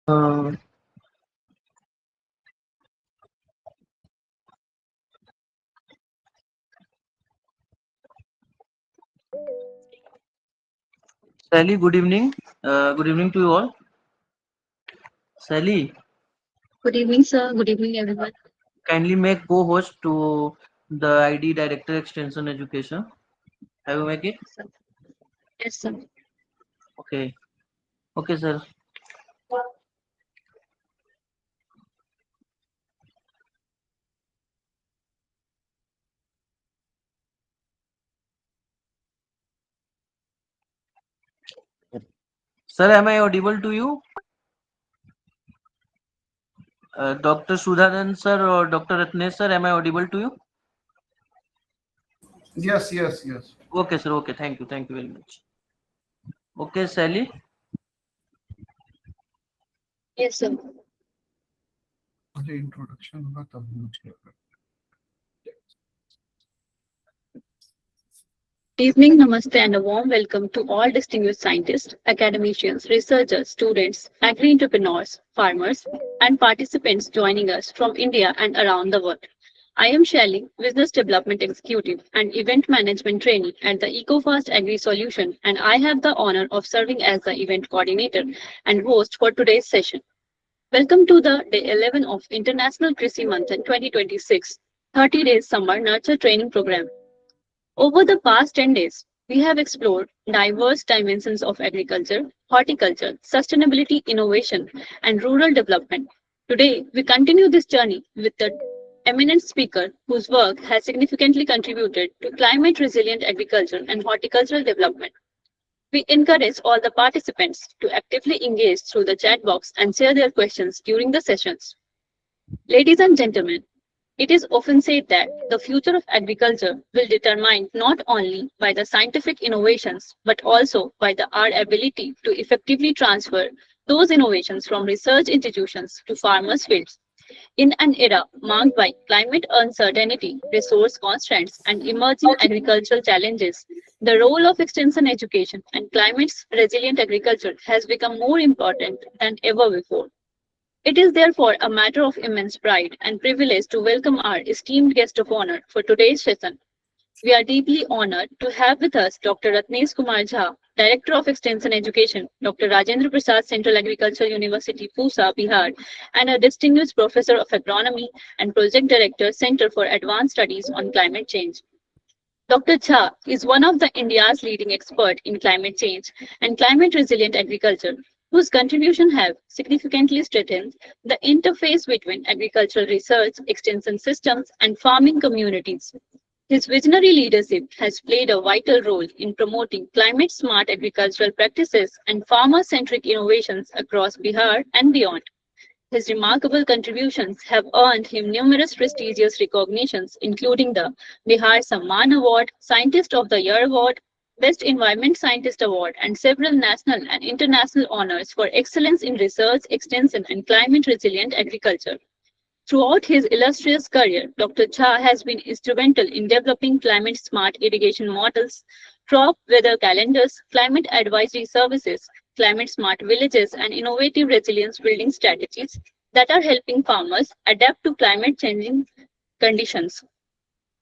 Uh, Sally, good evening. Good evening to you all. Sally, Good evening, sir. Good evening, everyone. kindly make co-host to the ID Director Extension Education. Have you make it? Sir. Yes, sir. Okay. Okay, sir. Sir, am I audible to you? Dr. Sudhanand sir or Dr. Ratnesh sir, am I audible to you? Yes, yes, yes. Okay, sir. Okay, thank you. Thank you very much. Okay, Sally. Yes, sir. मुझे introduction होगा तब मुझे Good evening, namaste, and a warm welcome to all distinguished scientists, academicians, researchers, students, agri entrepreneurs, farmers, and participants joining us from India and around the world. I am Shelly, Business Development Executive and Event Management Trainee at the EcoFast Agri Solution, and I have the honor of serving as the event coordinator and host for today's session. Welcome to the Day 11 of International Krishi Manthan 2026, 30 Days Summer Nurture Training Program. Over the past 10 days, we have explored diverse dimensions of agriculture, horticulture, sustainability, innovation, and rural development. Today, we continue this journey with the eminent speaker whose work has significantly contributed to climate resilient agriculture and horticultural development. We encourage all the participants to actively engage through the chat box and share their questions during the sessions. Ladies and gentlemen, it is often said that the future of agriculture will determined not only by the scientific innovations but also by our ability to effectively transfer those innovations from research institutions to farmers' fields. In an era marked by climate uncertainty, resource constraints, and emerging agricultural challenges, the role of extension education and climate resilient agriculture has become more important than ever before. It is therefore a matter of immense pride and privilege to welcome our esteemed guest of honor for today's session. We are deeply honored to have with us Dr. Ratnesh Kumar Jha, Director of Extension Education, Dr. Rajendra Prasad Central Agricultural University, Pusa, Bihar, and a distinguished Professor of Agronomy and Project Director, Center for Advanced Studies on Climate Change. Dr. Jha is one of the India's leading experts in climate change and climate resilient agriculture, whose contribution have significantly strengthened the interface between agricultural research, extension systems, and farming communities. His visionary leadership has played a vital role in promoting climate smart agricultural practices and farmer centric innovations across Bihar and beyond. His remarkable contributions have earned him numerous prestigious recognitions, including the Bihar Samman Award, Scientist of the Year Award, Best Environment Scientist Award, and several national and international honors for excellence in research, extension, and climate resilient agriculture. Throughout his illustrious career, Dr. Jha has been instrumental in developing climate smart irrigation models, crop weather calendars, climate advisory services, climate smart villages, and innovative resilience building strategies that are helping farmers adapt to climate changing conditions.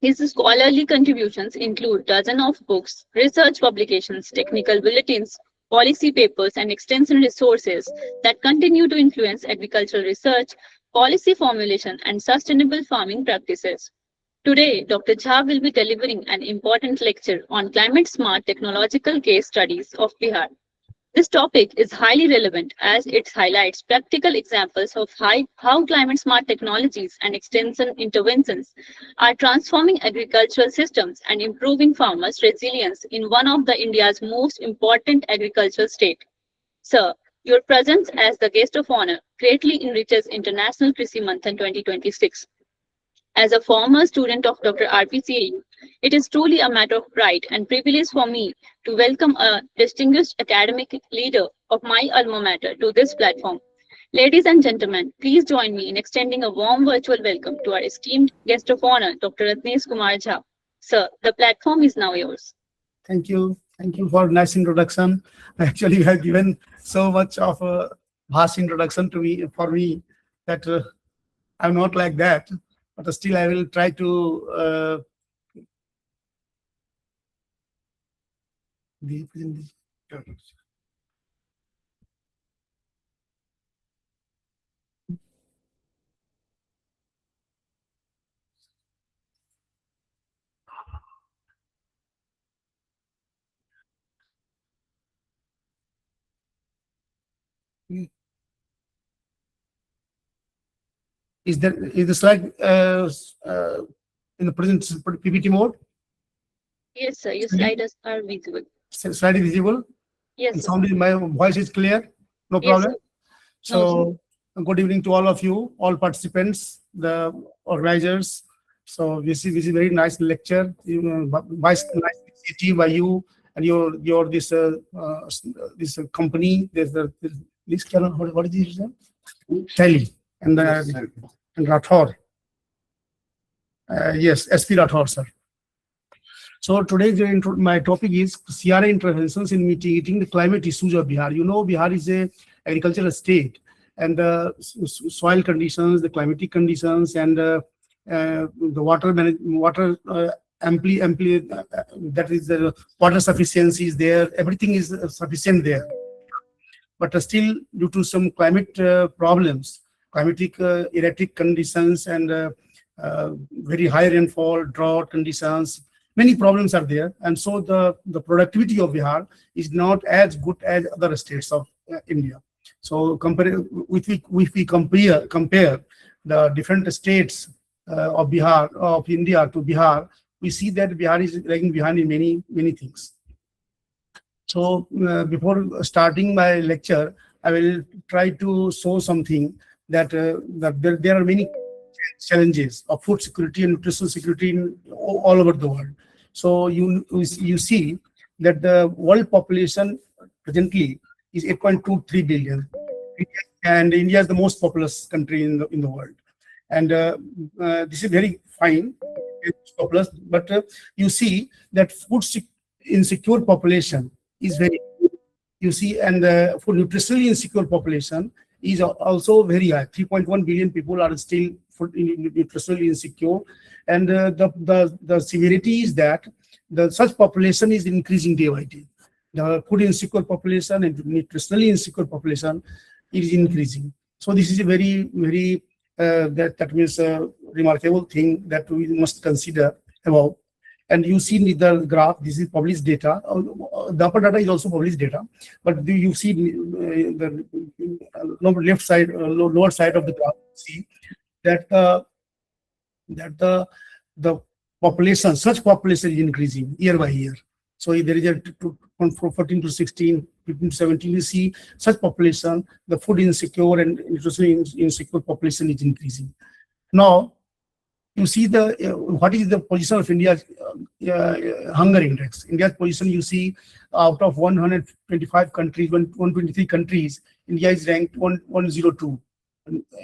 His scholarly contributions include dozens of books, research publications, technical bulletins, policy papers, and extension resources that continue to influence agricultural research, policy formulation, and sustainable farming practices. Today, Dr. Jha will be delivering an important lecture on climate smart technological case studies of Bihar. This topic is highly relevant as it highlights practical examples of how climate smart technologies and extension interventions are transforming agricultural systems and improving farmers' resilience in one of the India's most important agricultural state. Sir, your presence as the guest of honor greatly enriches International Krishi Manthan 2026. As a former student of Dr. RPCAU, it is truly a matter of pride and privilege for me to welcome a distinguished academic leader of my alma mater to this platform. Ladies and gentlemen, please join me in extending a warm virtual welcome to our esteemed guest of honor, Dr. Ratnesh Kumar Jha. Sir, the platform is now yours. Thank you. Thank you for nice introduction. Actually, you have given so much of vast introduction to me for me that I'm not like that, but still I will try to deep in the is the slide in the present PPT mode? Yes, sir. Your Slide slides are visible. slide is visible Yes, and sir. sound my voice is clear, no Yes, problem. sir. No, sir. So good evening to all of you, all participants, the organizers. So this is very nice lecture. You know, nice initiative by you and your this company. There's the this channel. What is this? Tele and and Rathor. Yes, SP Rathor, sir. So today's my topic is CRA interventions in mitigating the climate issues of Bihar. You know, Bihar is a agricultural state, and the soil conditions, the climatic conditions, and the water that is the water sufficiency is there. Everything is sufficient there, but still due to some climate problems, climatic erratic conditions, and very high rainfall, drought conditions, many problems are there, and so the productivity of Bihar is not as good as other states of India. So if we compare the different states of India to Bihar, we see that Bihar is lagging behind in many things. So before starting my lecture, I will try to show something that there are many challenges of food security and nutritional security in all over the world. So you see that the world population presently is 8.23 billion, and India is the most populous country in the world. And this is very fine, it's populous, but you see that insecure population is very, you see, and for nutritionally insecure population is also very high. 3.1 billion people are still nutritionally insecure, and the severity is that such population is increasing day by day. The food insecure population and nutritionally insecure population is increasing. So this is a very that means a remarkable thing that we must consider about. And you see in the graph, this is published data. The upper data is also published data, but you see the left side, lower side of the graph, see that the population, such population is increasing year by year. So there is a from 14 to 16, 15 to 17, you see such population, the food insecure and nutritionally insecure population is increasing. Now, you see what is the position of India's hunger index. India's position, you see, out of 125 countries, 123 countries, India is ranked 102.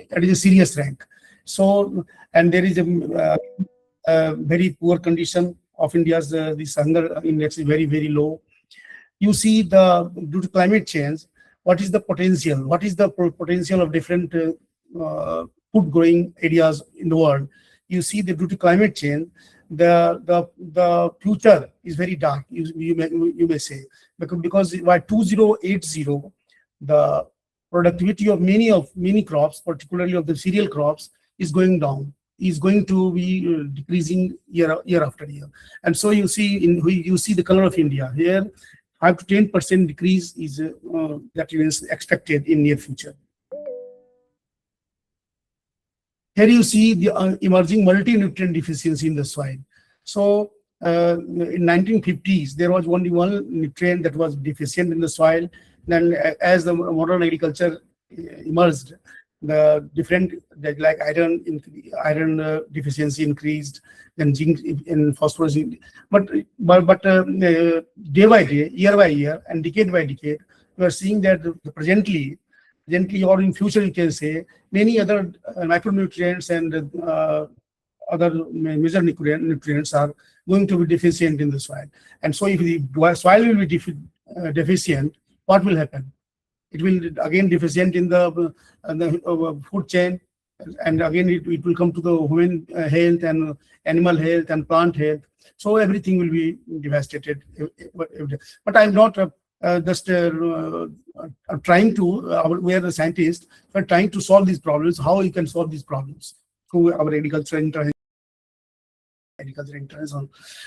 That is a serious rank. So, and there is a very poor condition of India's this hunger index is very low. You see due to climate change, what is the potential? What is the potential of different food growing areas in the world? You see that due to climate change, the future is very dark. You may say, because by 2080, the productivity of many crops, particularly of the cereal crops, is going down. Is going to be decreasing year after year. And so you see you see the color of India here. 5 to 10% decrease is that is expected in near future. Here you see the emerging multi-nutrient deficiency in the soil. So in 1950s, there was only one nutrient that was deficient in the soil. Then as the modern agriculture emerged, the different like iron deficiency increased, then zinc and phosphorus. But day by day, year by year, and decade by decade, we are seeing that presently or in future, you can say many other micronutrients and other major nutrients are going to be deficient in the soil. And so if the soil will be deficient, what will happen? It will again deficient in the food chain, and again it will come to the human health and animal health and plant health. So everything will be devastated. But I'm not just trying to. We are the scientists, but trying to solve these problems. How you can solve these problems through our agriculture international.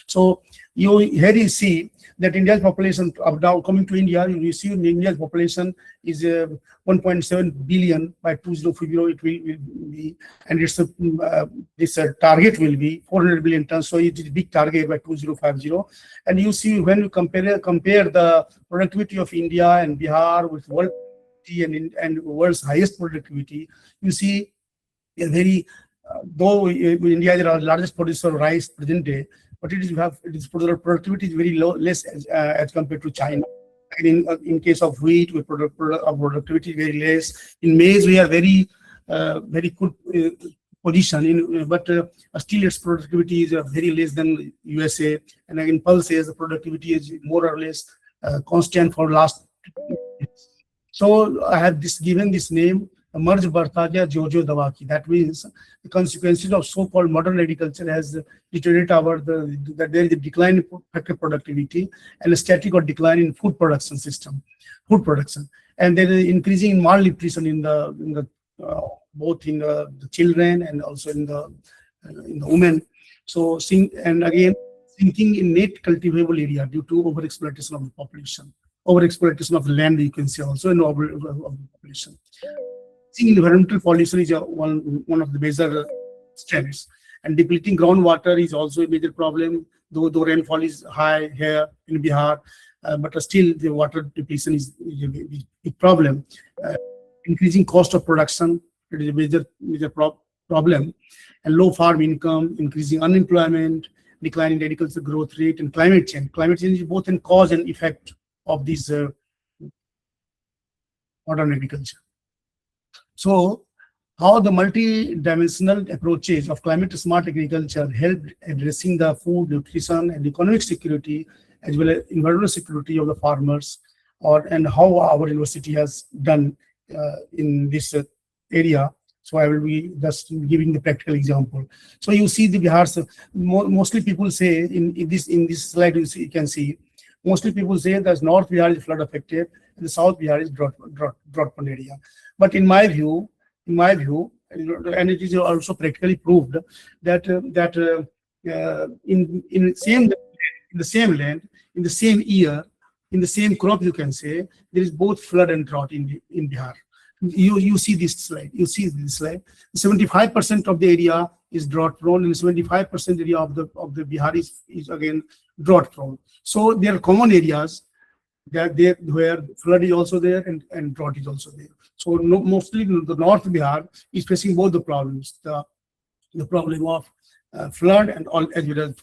So here you see that India's population now coming to India. You see India's population is 1.7 billion by 2050. It will be, and its this target will be 400 billion tons. So it is a big target by 2050. And you see when you compare the productivity of India and Bihar with world and world's highest productivity, you see a very though India is the largest producer of rice present day, but its productivity is very low, less as compared to China. And in case of wheat, our productivity is very less. In maize, we are very good position, but still its productivity is very less than USA. And in pulses, the productivity is more or less constant for last. So I have given this name. Marj Bartaja Jojo Dawaki. That means the consequences of so-called modern agriculture has deteriorated that there is a decline in factory productivity and a static or decline in food production, and there is increasing in malnutrition in the both in the children and also in the women. So and again sinking in net cultivable area due to overexploitation of the population, overexploitation of land. You can see also in of the population. Environmental pollution is one of the major strengths, and depleting groundwater is also a major problem. Though rainfall is high here in Bihar, but still the water depletion is a big problem. Increasing cost of production, it is a major problem, and low farm income, increasing unemployment, declining agricultural growth rate, and climate change. Climate change is both a cause and effect of this modern agriculture. So, how the multi-dimensional approaches of climate-smart agriculture helped addressing the food, nutrition, and economic security, as well as environmental security of the farmers, and how our university has done in this area. So, I will be just giving the practical example. So, you see the Bihar's mostly people say in this slide you can see mostly people say that North Bihar is flood affected and the South Bihar is drought prone area. But in my view, and it is also practically proved that in the same land, in the same year, in the same crop, you can say there is both flood and drought in Bihar. You see this slide. 75% of the area is drought prone, and 75% area of the Bihar is again drought prone. So there are common areas where flood is also there and drought is also there. So mostly the North Bihar is facing both the problems, the problem of flood and all as well as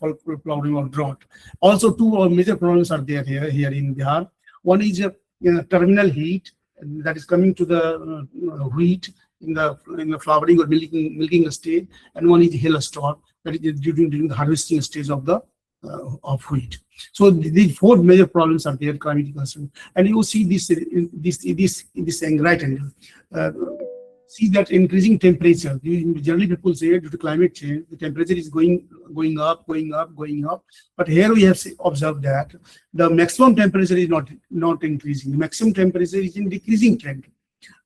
problem of drought. Also, two major problems are there here in Bihar. One is terminal heat that is coming to the wheat in the flowering or milking stage, and one is hailstorm that is during the harvesting stage of wheat. So these four major problems are there, climate concern, and you see this right angle. See that increasing temperature. Generally, people say due to climate change, the temperature is going up. But here we have observed that the maximum temperature is not increasing. The maximum temperature is in decreasing trend.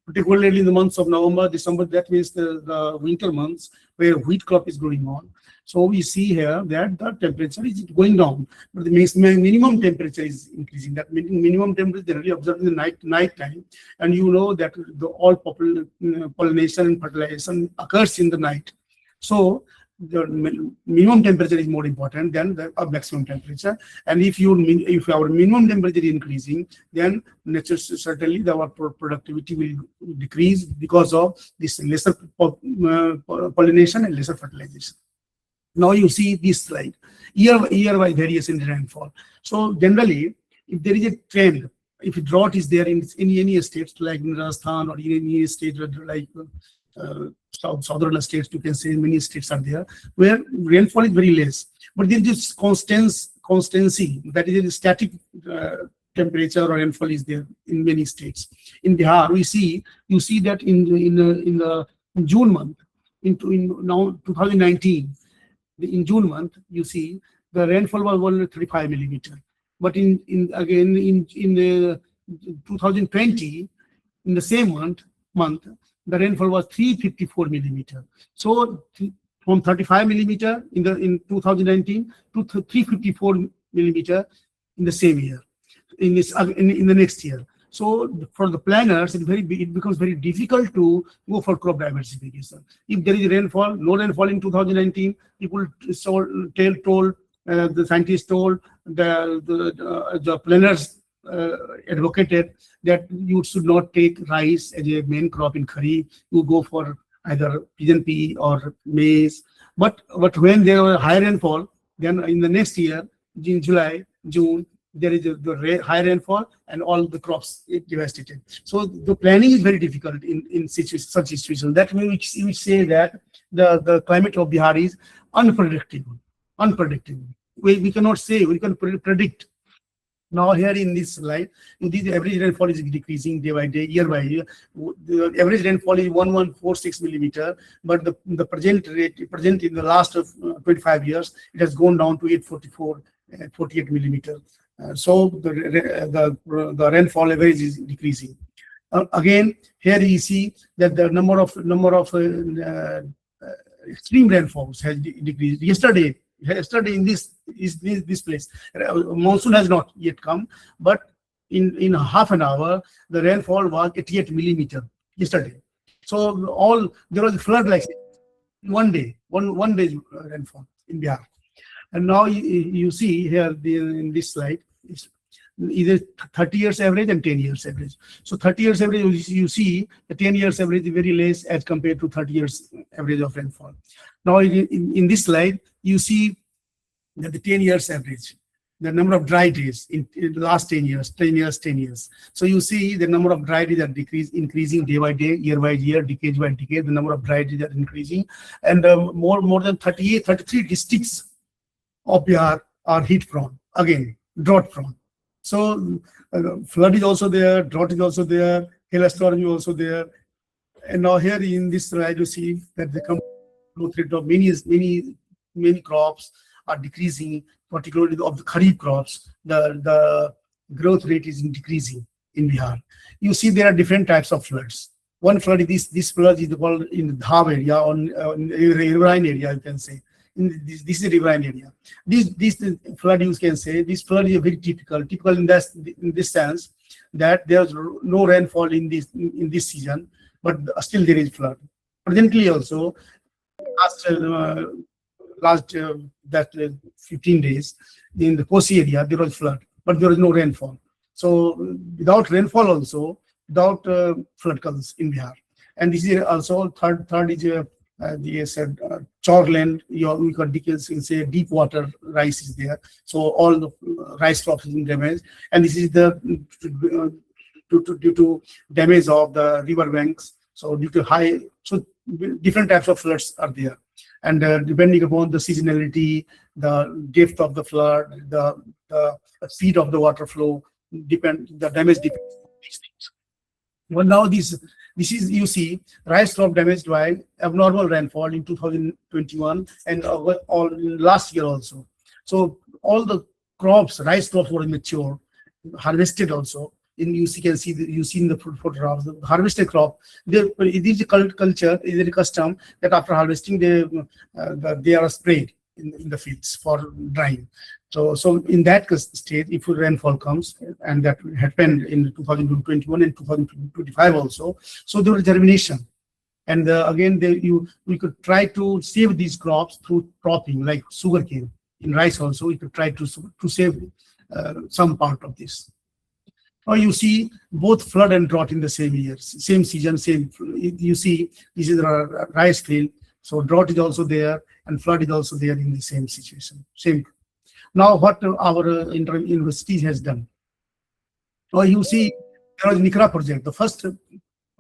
Particularly in the months of November, December, that means the winter months where wheat crop is going on. So we see here that the temperature is going down, but the minimum temperature is increasing. That minimum temperature generally observed in the night time, and you know that all pollination and fertilization occurs in the night. So the minimum temperature is more important than the maximum temperature. And if our minimum temperature is increasing, then certainly our productivity will decrease because of this lesser pollination and lesser fertilization. Now you see this slide, year-wise variation in rainfall. So generally, if there is a trend, if a drought is there in any states like Rajasthan or in any state like southern states, you can say many states are there where rainfall is very less, but there is just constancy, that is a static temperature or rainfall is there in many states. In Bihar, you see that in the June month, in now 2019, in June month, you see the rainfall was 135 millimeter. But in the 2020, in the same month, the rainfall was 354 millimeter. So from 35 millimeter in 2019 to 354 millimeter in the same year, in the next year. So for the planners, it becomes very difficult to go for crop diversification. If there is no rainfall in 2019, people told the scientists told the planners advocated that you should not take rice as a main crop in Kharif. You go for either pigeon pea or maize. But when there was high rainfall, then in the next year, in July, June, there is high rainfall and all the crops get devastated. So the planning is very difficult in such situations. That means we say that the climate of Bihar is unpredictable. We cannot say, we can predict. Now here in this slide, the average rainfall is decreasing day by day, year by year. The average rainfall is 1146 millimeter, but the present in the last 25 years, it has gone down to 48 millimeter. So the rainfall average is decreasing. Again, here you see that the number of extreme rainfalls has decreased. Yesterday in this place, monsoon has not yet come, but in half an hour the rainfall was 88 millimeter yesterday. So there was a flood like one day's rainfall in Bihar. And now you see here in this slide, it's either 30 years average and 10 years average. So 30 years average, you see the 10 years average is very less as compared to 30 years average of rainfall. Now in this slide, you see that the 10 years average, the number of dry days in the last 10 years. So you see the number of dry days are increasing day by day, year by year, decade by decade. The number of dry days are increasing, and more than 33 districts of Bihar are heat prone, again drought prone. So flood is also there, drought is also there, hailstorm is also there. And now here in this slide you see that the growth rate of many crops are decreasing, particularly of the Kharif crops. The growth rate is decreasing in Bihar. You see there are different types of floods. One flood is this flood is called in the Dhab area, in riverine area, you can say. This is a riverine area. This flood, you can say, this flood is very typical in this sense that there's no rainfall in this season, but still there is flood. Presently also, last 15 days in the Kosi area there was flood, but there is no rainfall. So without rainfall also, without flood comes in Bihar. And this is also third is Chorland, we can say deep water rice is there. So all the rice crops is damaged, and this is due to damage of the river banks. So due to different types of floods are there, and depending upon the seasonality, the depth of the flood, the speed of the water flow, the damage depends on these things. Well, now this is, you see, rice crop damaged by abnormal rainfall in 2021 and all last year also. So all the rice crops were mature, harvested also. You can see in the photographs, the harvested crop. It is a culture, it is a custom that after harvesting they are sprayed in the fields for drying. So in that state, if rainfall comes, and that happened in 2021 and 2025 also, so there was germination. And again, we could try to save these crops through cropping, like sugarcane. In rice also, we could try to save some part of this. Now you see both flood and drought in the same year, same season, you see this is a rice field. So drought is also there and flood is also there in the same situation. Now what our university has done. Now you see there was NICRA project. The first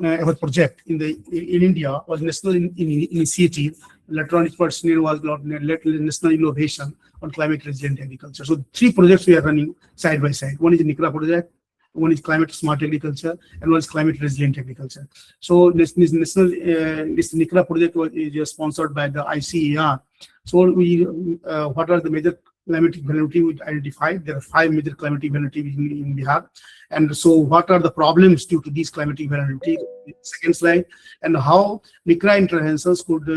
our project in India was national initiative. Later on, its personnel was national innovation on climate resilient agriculture. So 3 projects we are running side by side. One is the NICRA project, one is climate smart agriculture, and one is climate resilient agriculture. So this NICRA project is sponsored by the ICAR. So what are the major climatic vulnerability we identified? There are 5 major climatic vulnerabilities in Bihar. And so what are the problems due to these climatic vulnerability? Second slide. And how NICRA interventions could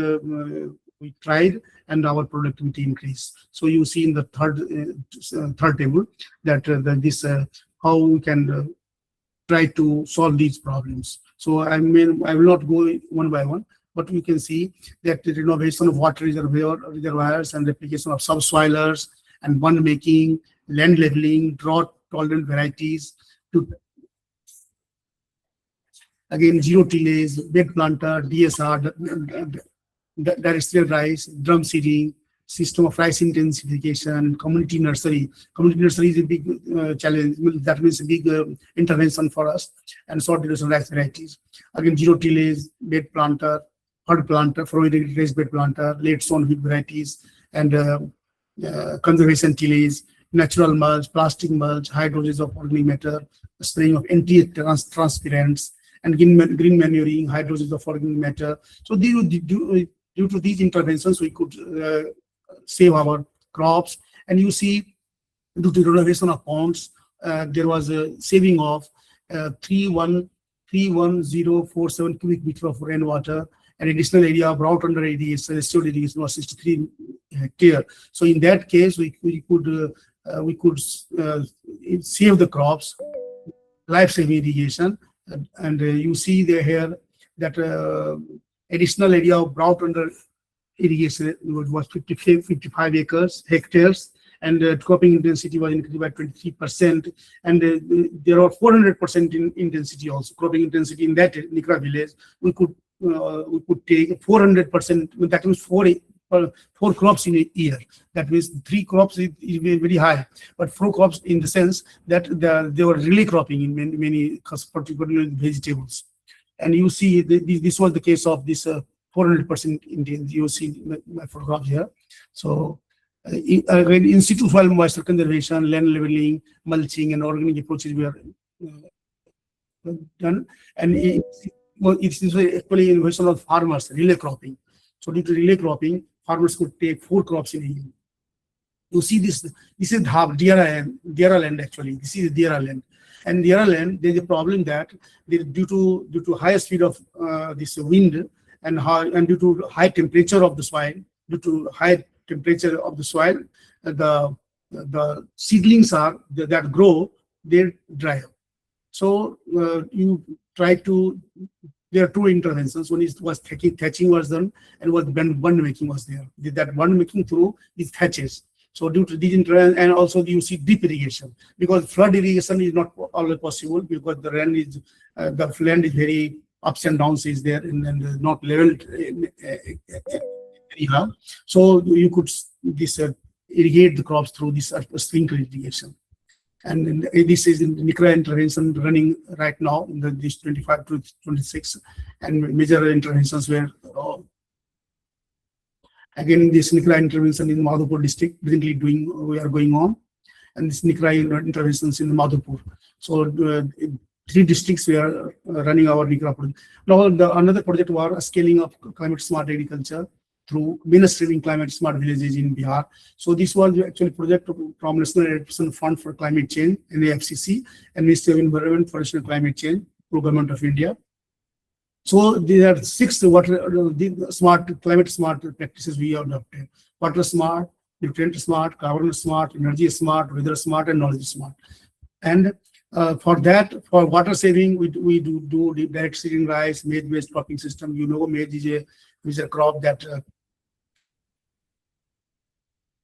we tried and our productivity increase. So you see in the third table that how we can try to solve these problems. So I will not go one by one, but we can see that the renovation of water reservoirs and replication of subsoilers and bond making, land leveling, drought tolerant varieties, to again zero tillage, bed planter, DSR, terrestrial rice, drum seeding, system of rice intensification, community nursery. Community nursery is a big challenge. That means a big intervention for us, and short duration rice varieties. Again, zero tillage, bed planter, hard planter, frozen raised bed planter, late sown wheat varieties, and conservation tillage, natural mulch, plastic mulch, high doses of organic matter, spraying of anti-transpirants, and green manuring, high doses of organic matter. So due to these interventions, we could save our crops. And you see, due to renovation of ponds, there was a saving of 31047 cubic meter of rainwater, and additional area of drought under irrigation, restored irrigation was 63 hectare. So in that case, we could save the crops, life-saving irrigation, and you see there here that additional area of drought under irrigation was 55 hectares, and cropping intensity was increased by 23%, and there are 400% in intensity also. Cropping intensity in that NICRA village, we could take 400%. That means four crops in a year. That means 3 crops is very high, but 4 crops in the sense that they were really cropping in many particularly vegetables. And you see this was the case of this 400% intensity. You see my photograph here. So in situ soil moisture conservation, land leveling, mulching, and organic approaches were done. And it's actually innovation of farmers, relay cropping. So due to relay cropping, farmers could take 4 crops in a year. You see this is Dera land actually. This is Dera land. And Dera land, there's a problem that due to higher speed of this wind and due to high temperature of the soil, the seedlings that grow, they dry up. So you try to. There are 2 interventions. One was thatching was done, and bund making was there. That bund making through these thatches. So due to these interventions, and also you see deep irrigation, because flood irrigation is not always possible because the land is very ups and downs is there and not leveled anyhow. So you could irrigate the crops through this sprinkler irrigation. And this is in NICRA intervention running right now in this 25 to 26, and major interventions were again this NICRA intervention in Madhupur district presently we are going on, and this NICRA interventions in Madhupur. So 3 districts we are running our NICRA project. Now another project was scaling up climate smart agriculture through mainstreaming climate smart villages in Bihar. So this was actually project from National Adaptation Fund for Climate Change, NAFCC, and Ministry of Environment, Forestry and Climate Change, Government of India. So there are 6 climate smart practices we have adopted: water smart, nutrient smart, carbon smart, energy smart, weather smart, and knowledge smart. And for water saving, we do direct seeding rice, maize-based cropping system. You know, maize is a crop that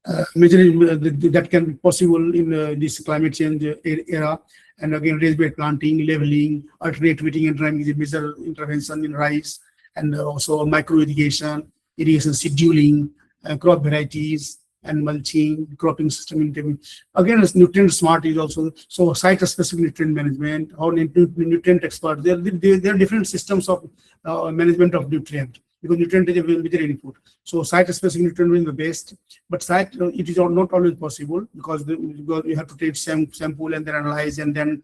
that can be possible in this climate change era. And again, raised bed planting, leveling, alternate wetting and drying is a major intervention in rice, and also micro irrigation, irrigation scheduling, crop varieties, and mulching, cropping system again, as nutrient smart is also, so site-specific nutrient management, how nutrient expert, there are different systems of management of nutrient, because nutrient is a major input. So site-specific nutrient is the best, but site it is not always possible, because you have to take sample and then analyze and then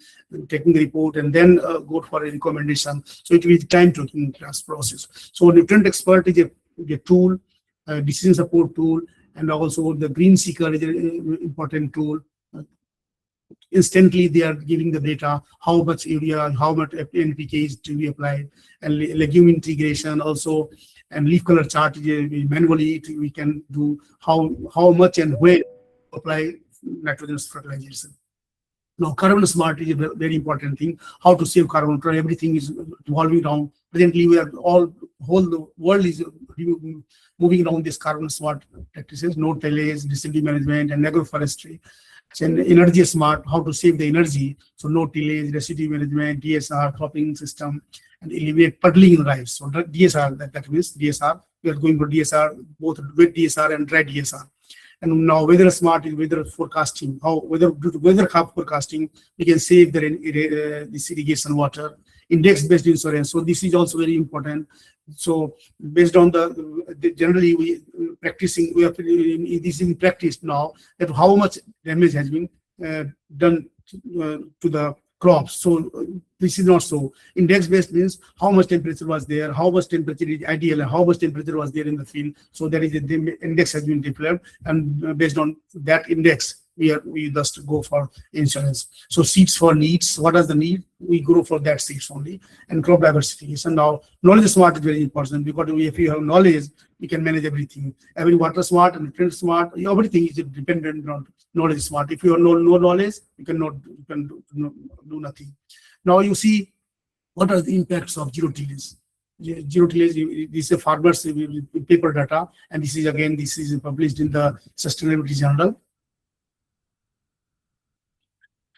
taking the report and then go for a recommendation. So it will be time-taking process. So nutrient expert is a tool, decision support tool, and also the green seeker is an important tool. Instantly they are giving the data, how much urea, how much NPK is to be applied, and legume integration also, and leaf color chart manually we can do how much and where apply nitrogen fertilization. Now carbon smart is a very important thing, how to save carbon. Everything is evolving around. Presently we are the world is moving around this carbon smart practices, no tillage, deciduous management, and agroforestry. And energy smart, how to save the energy. So no tillage, residue management, DSR, cropping system, and eliminate puddling in rice. So DSR, that means DSR. We are going for DSR, both wet DSR and dry DSR. And now weather smart is weather forecasting. How due to weather forecasting, we can save this irrigation water. Index-based insurance. So this is also very important. So based on generally we practicing, we are this in practice now, that how much damage has been done to the crops. So this is not so. Index-based means how much temperature was there, how much temperature is ideal, and how much temperature was there in the field. So there is the index has been developed, and based on that index, we just go for insurance. So seeds for needs. What is the need? We grow for that seeds only. And crop diversification. Now knowledge smart is very important, because if you have knowledge, we can manage everything. Every water smart and nutrient smart, everything is dependent on knowledge smart. If you have no knowledge, you can do nothing. Now you see what are the impacts of zero tillage. Zero tillage, this is a farmer's paper data, and this is published in the Sustainability Journal.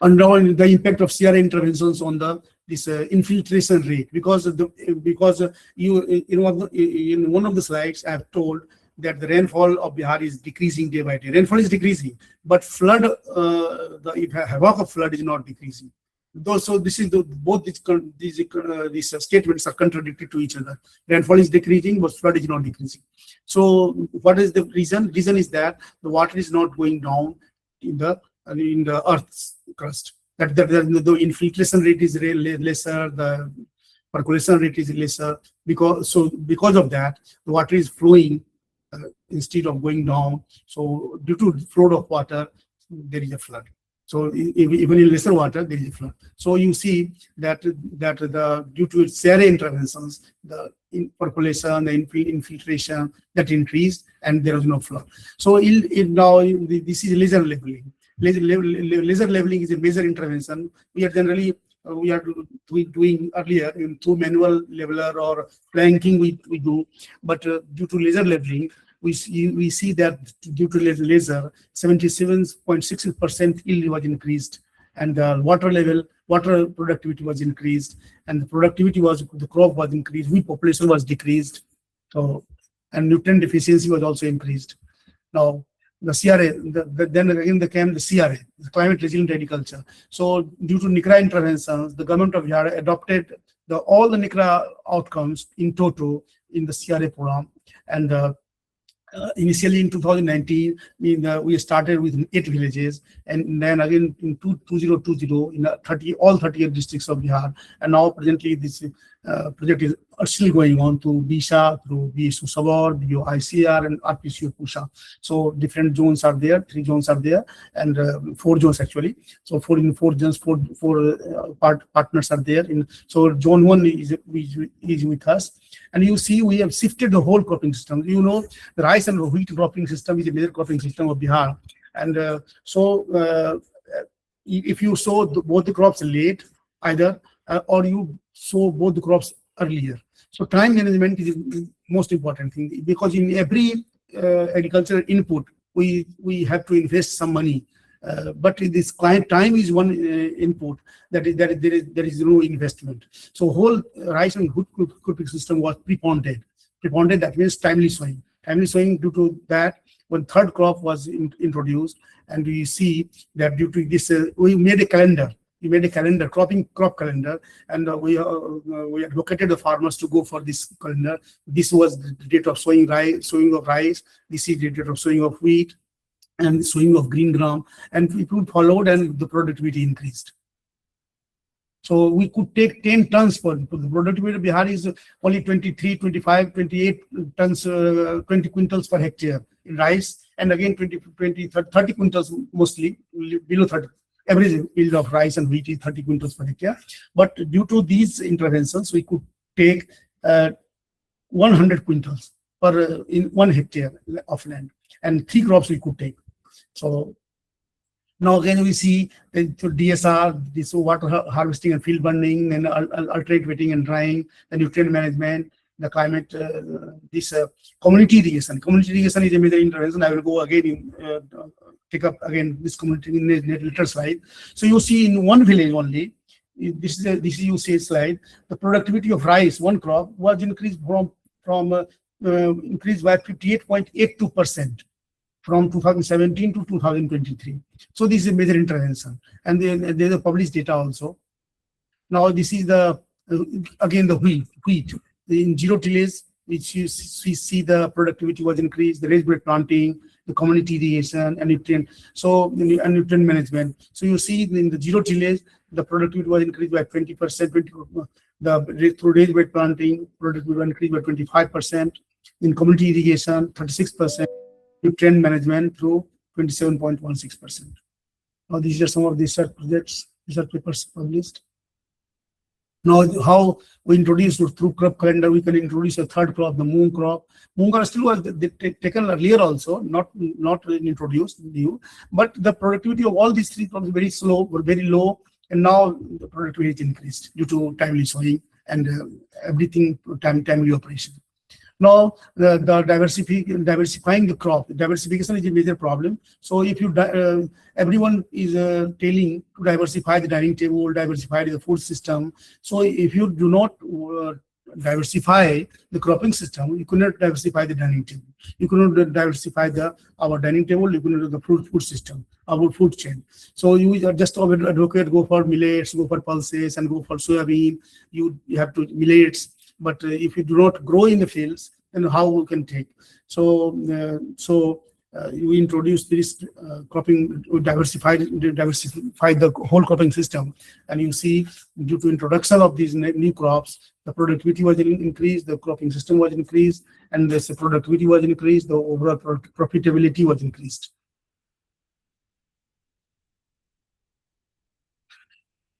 And now the impact of CRA interventions on this infiltration rate, because you in one of the slides I have told that the rainfall of Bihar is decreasing day by day. Rainfall is decreasing, but flood, the havoc of flood is not decreasing. So this is both these statements are contradictory to each other. Rainfall is decreasing, but flood is not decreasing. So what is the reason? Reason is that the water is not going down in the earth's crust. That the infiltration rate is lesser, the percolation rate is lesser, because of that the water is flowing instead of going down. So due to flow of water, there is a flood. So even in lesser water, there is a flood. So you see that due to CRA interventions, the percolation, the infiltration that increased, and there was no flood. So now this is laser leveling. Laser leveling is a major intervention. We are generally doing earlier through manual leveler or planking we do, but due to laser leveling, we see that due to laser, 77.6% yield was increased, and the water productivity was increased, and the crop was increased, wheat population was decreased, so, and nutrient deficiency was also increased. Now the CRA, then again came the CRA, the climate resilient agriculture. So due to NICRA interventions, the government of Bihar adopted all the NICRA outcomes in total in the CRA program. And initially in 2019, we started with 8 villages, and then again in 2020 in all 38 districts of Bihar. And now presently this project is still going on to BISA, through BSU Savar, BU ICR, and RPCU Pusha. So different zones are there, 3 zones are there, and 4 zones actually. So 4 zones, four partners are there. So zone 1 is with us. And you see, we have shifted the whole cropping system. You know, the rice and wheat cropping system is a major cropping system of Bihar. And if you sow both the crops late, either, or you sow both the crops earlier. So time management is the most important thing, because in every agricultural input, we have to invest some money. But this time is one input there is no investment. So whole rice and wheat cropping system was preponderant. That means timely sowing. Timely sowing, due to that, when third crop was introduced, and we see that due to this, we made a calendar. We made a calendar, crop calendar, and we advocated the farmers to go for this calendar. This was the date of sowing of rice. This is the date of sowing of wheat, and sowing of green gram, and people followed, and the productivity increased. So we could take 10 tons for the productivity of Bihar is only 23, 25, 28 tons, 20 quintals per hectare in rice, and again 20, 30 quintals mostly, below 30. Average yield of rice and wheat is 30 quintals per hectare. But due to these interventions, we could take 100 quintals per in 1 hectare of land, and 3 crops we could take. So now again we see through DSR, this water harvesting and field burning, and alternate wetting and drying, the nutrient management, the climate, this community irrigation. Community irrigation is a major intervention. I will go again take up again this community in the later slide. So you see in one village only, this is you see slide, the productivity of rice, one crop, was increased from increased by 58.82%. From 2017 to 2023. So this is a major intervention, and then there's a published data also. Now this is the again the wheat in zero tillage, which we see the productivity was increased, the raised bed planting, the community irrigation, and nutrient management. So you see in the zero tillage, the productivity was increased by 20%. Through raised bed planting, productivity was increased by 25%. In community irrigation, 36%. Nutrient management through 27.16%. Now these are some of the research projects, research papers published. Now how we introduce through crop calendar, we can introduce a third crop, the moong crop. Moong crop still was taken earlier also, not introduced new, but the productivity of all these 3 crops very slow, were very low, and now the productivity is increased due to timely sowing and everything timely operation. Now, the diversifying the crop, diversification is a major problem. So if you everyone is telling to diversify the dining table, diversify the food system. So if you do not diversify the cropping system, you cannot diversify the dining table. You cannot diversify our dining table. You cannot do the food system, our food chain. So you just advocate go for millets, go for pulses, and go for soybean. You have to millets. But if you do not grow in the fields, then how we can take? So, you introduce this cropping, diversify the whole cropping system, and you see due to introduction of these new crops, the productivity was increased, the cropping system was increased, and the productivity was increased, the overall profitability was increased.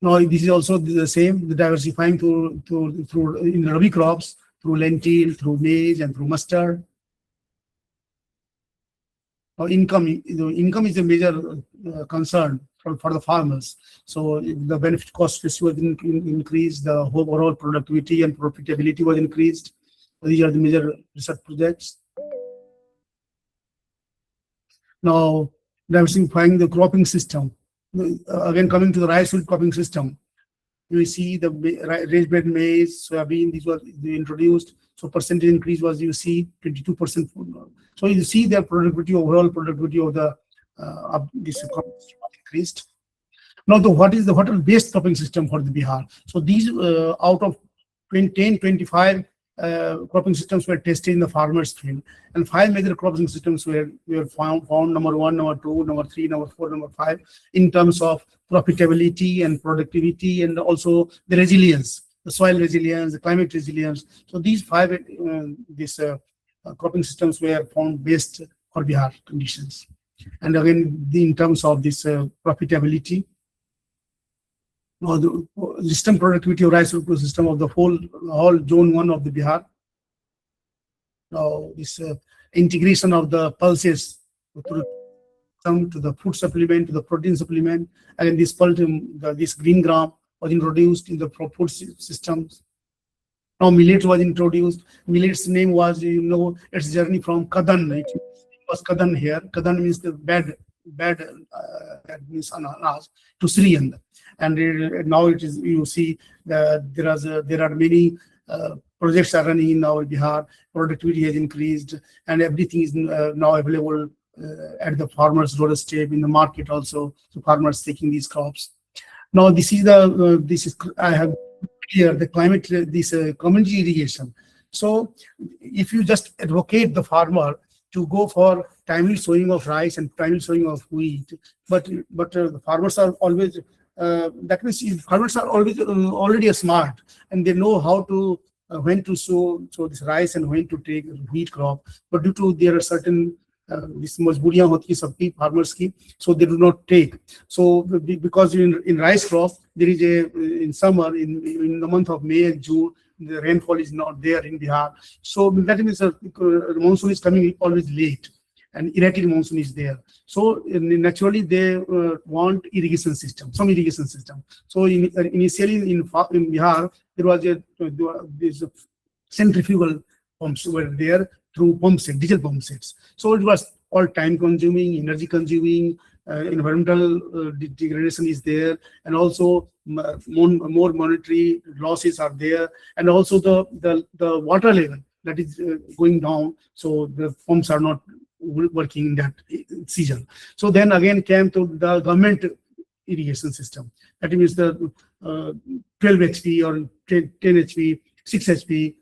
Now this is also the same, the diversifying through in Rabi crops, through lentil, through maize, and through mustard. Now income is a major concern for the farmers. So the benefit cost ratio was increased, the overall productivity and profitability was increased. These are the major research projects. Now diversifying the cropping system. Again, coming to the rice field cropping system, you see the raised bed maize, soybean, these were introduced. So percentage increase was, you see, 22%. So you see the productivity, overall productivity of the this cropping system increased. Now, what is the water-based cropping system for the Bihar? So these out of 25 cropping systems were tested in the farmers field, and 5 major cropping systems were found number 1, number 2, number 3, number 4, number 5 in terms of profitability and productivity, and also the resilience, the soil resilience, the climate resilience. So these 5 cropping systems were found best for Bihar conditions. And again, in terms of this profitability, now the system productivity of rice system of the whole zone 1 of the Bihar. Now this integration of the pulses to the food supplement, to the protein supplement, and this this green gram was introduced in the food systems. Now millet was introduced. Millet's name was, its journey from Kadan. It was Kadan here. Kadan means the bad that means anas to Sri. And now it is, you see that there are many projects are running in our Bihar. Productivity has increased, and everything is now available at the farmers' doorstep, in the market also. So farmers taking these crops. Now this is I have here the climate this community irrigation. So if you just advocate the farmer to go for timely sowing of rice and timely sowing of wheat, but the farmers are always that means farmers are always already smart, and they know how to when to sow this rice and when to take wheat crop. But due to there are certain this मजबूरियां होती है सबकी farmers की, so they do not take. So because in rice crop there is a in summer in the month of May and June the rainfall is not there in Bihar, so that means monsoon is coming always late and erratic monsoon is there. So naturally they want irrigation system, some irrigation system. So initially in Bihar there was this centrifugal pumps were there through pump set, diesel pump sets. So it was all time consuming, energy consuming, environmental degradation is there, and also more monetary losses are there, and also the water level that is going down. So the pumps are not working in that season. So then again came to the government irrigation system. That means the 12 HP or 10 HP, 6 HP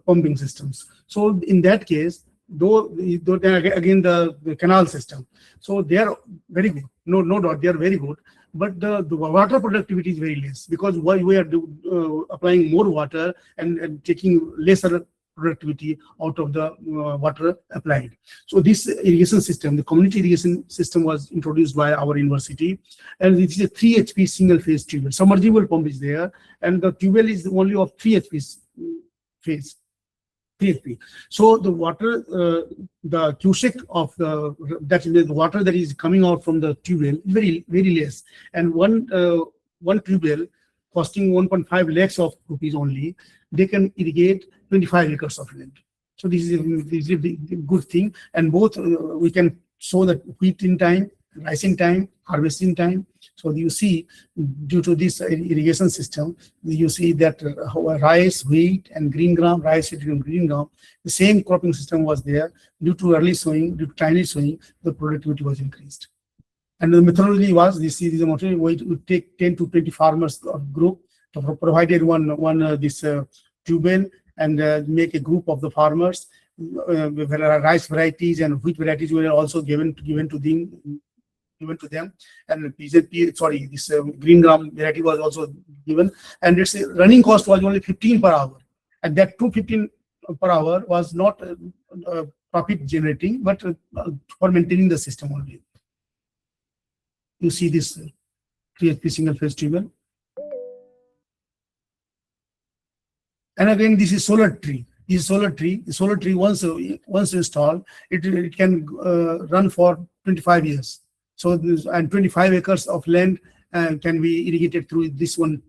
pumping systems. So in that case, though again the canal system, so they are very good, no doubt they are very good, but the water productivity is very less, because we are applying more water and taking lesser productivity out of the water applied. So this irrigation system, the community irrigation system, was introduced by our university, and it is a 3 HP single phase tubewell. Submersible pump is there, and the tubewell is only of 3 HP phase. 3 HP. So the water, the cubic of the water that is coming out from the tubewell is very less, and one tubewell costing 1.5 lakhs of rupees only, they can irrigate 25 acres of land. So this is a good thing, and both we can sow the wheat in time, rice in time, harvest in time. So you see, due to this irrigation system, you see that rice, wheat, and green gram, rice, wheat, and green gram, the same cropping system was there. Due to early sowing, due to timely sowing, the productivity was increased. And the methodology was, this is the methodology, we would take 10 to 20 farmers of group, provided one this tubewell, and make a group of the farmers. Rice varieties and wheat varieties were also given to them. And this green gram variety was also given, and its running cost was only 15 per hour, and that 215 per hour was not profit generating, but for maintaining the system only. You see this 3 HP single phase tubewell. And again, this is solar tree. This is solar tree. The solar tree, once installed, it can run for 25 years. So and 25 acres of land can be irrigated through this one,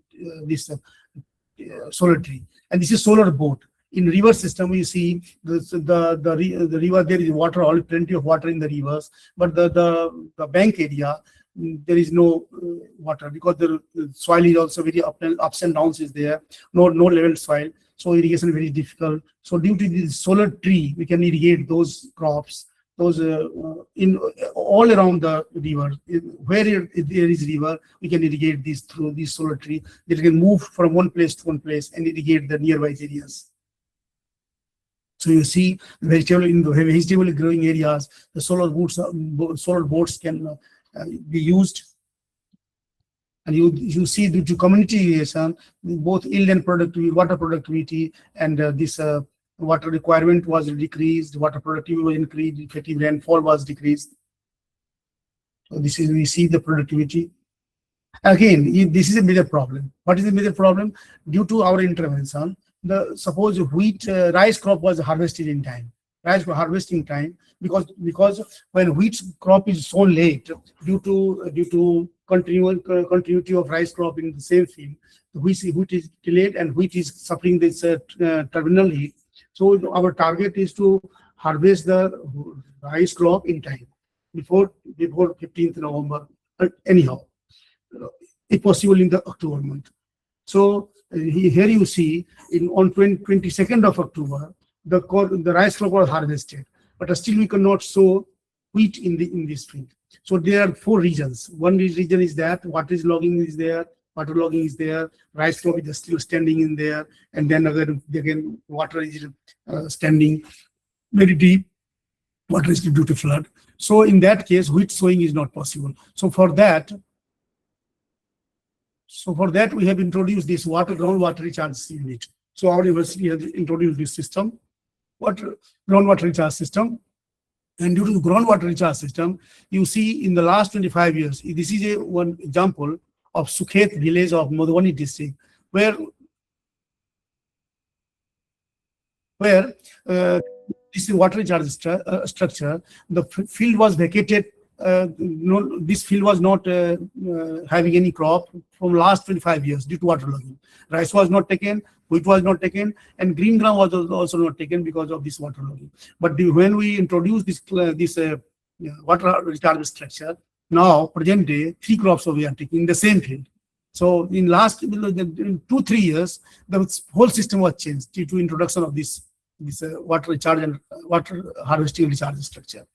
solar tree. And this is solar boat. In river system, you see the river, there is water, all plenty of water in the rivers, but the bank area, there is no water, because the soil is also very ups and downs is there, no level soil, so irrigation is very difficult. So due to this solar tree, we can irrigate those crops, those in all around the river. Where there is river, we can irrigate this through this solar tree. They can move from one place to one place and irrigate the nearby areas. So you see, in the vegetable growing areas, the solar boats can be used. And you see, due to community irrigation, both yield and productivity, water productivity, and this water requirement was decreased, water productivity was increased, effective rainfall was decreased. So this is, we see the productivity. Again, this is a major problem. What is the major problem? Due to our intervention, suppose rice crop was harvested in time. Rice harvesting time, because when wheat crop is so late, due to continuity of rice crop in the same field, wheat is delayed and wheat is suffering this terminal heat. So our target is to harvest the rice crop in time, before 15th November, anyhow, if possible in the October month. So here you see, on 22nd of October, the rice crop was harvested, but still we cannot sow wheat in this field. So there are 4 regions. One region is that water is logging is there, water logging is there, rice crop is still standing in there, and then again water is standing very deep, water is due to flood. So in that case, wheat sowing is not possible. So for that, we have introduced this groundwater recharge unit. So our university has introduced this system, groundwater recharge system. And due to the groundwater recharge system, you see in the last 25 years, this is one example of Sukhet village of Madhubani district, where this water recharge structure, the field was vacated. This field was not having any crop from last 25 years due to water logging. Rice was not taken, wheat was not taken, and green gram was also not taken because of this water logging. But when we introduced this water recharge structure, now present day 3 crops we are taking in the same field. So in last 2-3 years, the whole system was changed due to introduction of this water recharge and water harvesting recharge structure.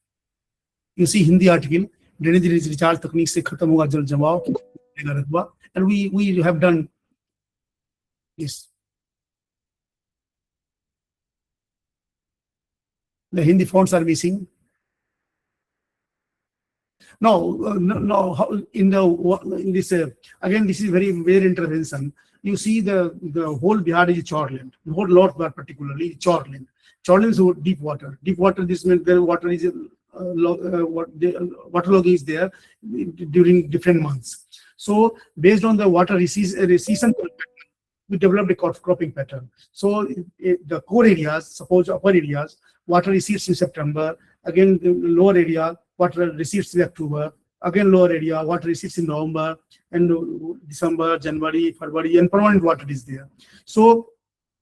You see Hindi article, drainage recharge technique se khatam hoga jal jamav, and we have done this. The Hindi fonts are missing. No, in this again, this is very intervention. You see the whole Bihar is chorland, the whole North Bihar particularly chorland. Chorland is deep water. Deep water, this means the water is water logging is there during different months. So based on the water season, we developed a cropping pattern. So the core areas, suppose upper areas, water receives in September. Again, the lower area, water receives in October. Again, lower area, water receives in November, and December, January, February, and permanent water is there. So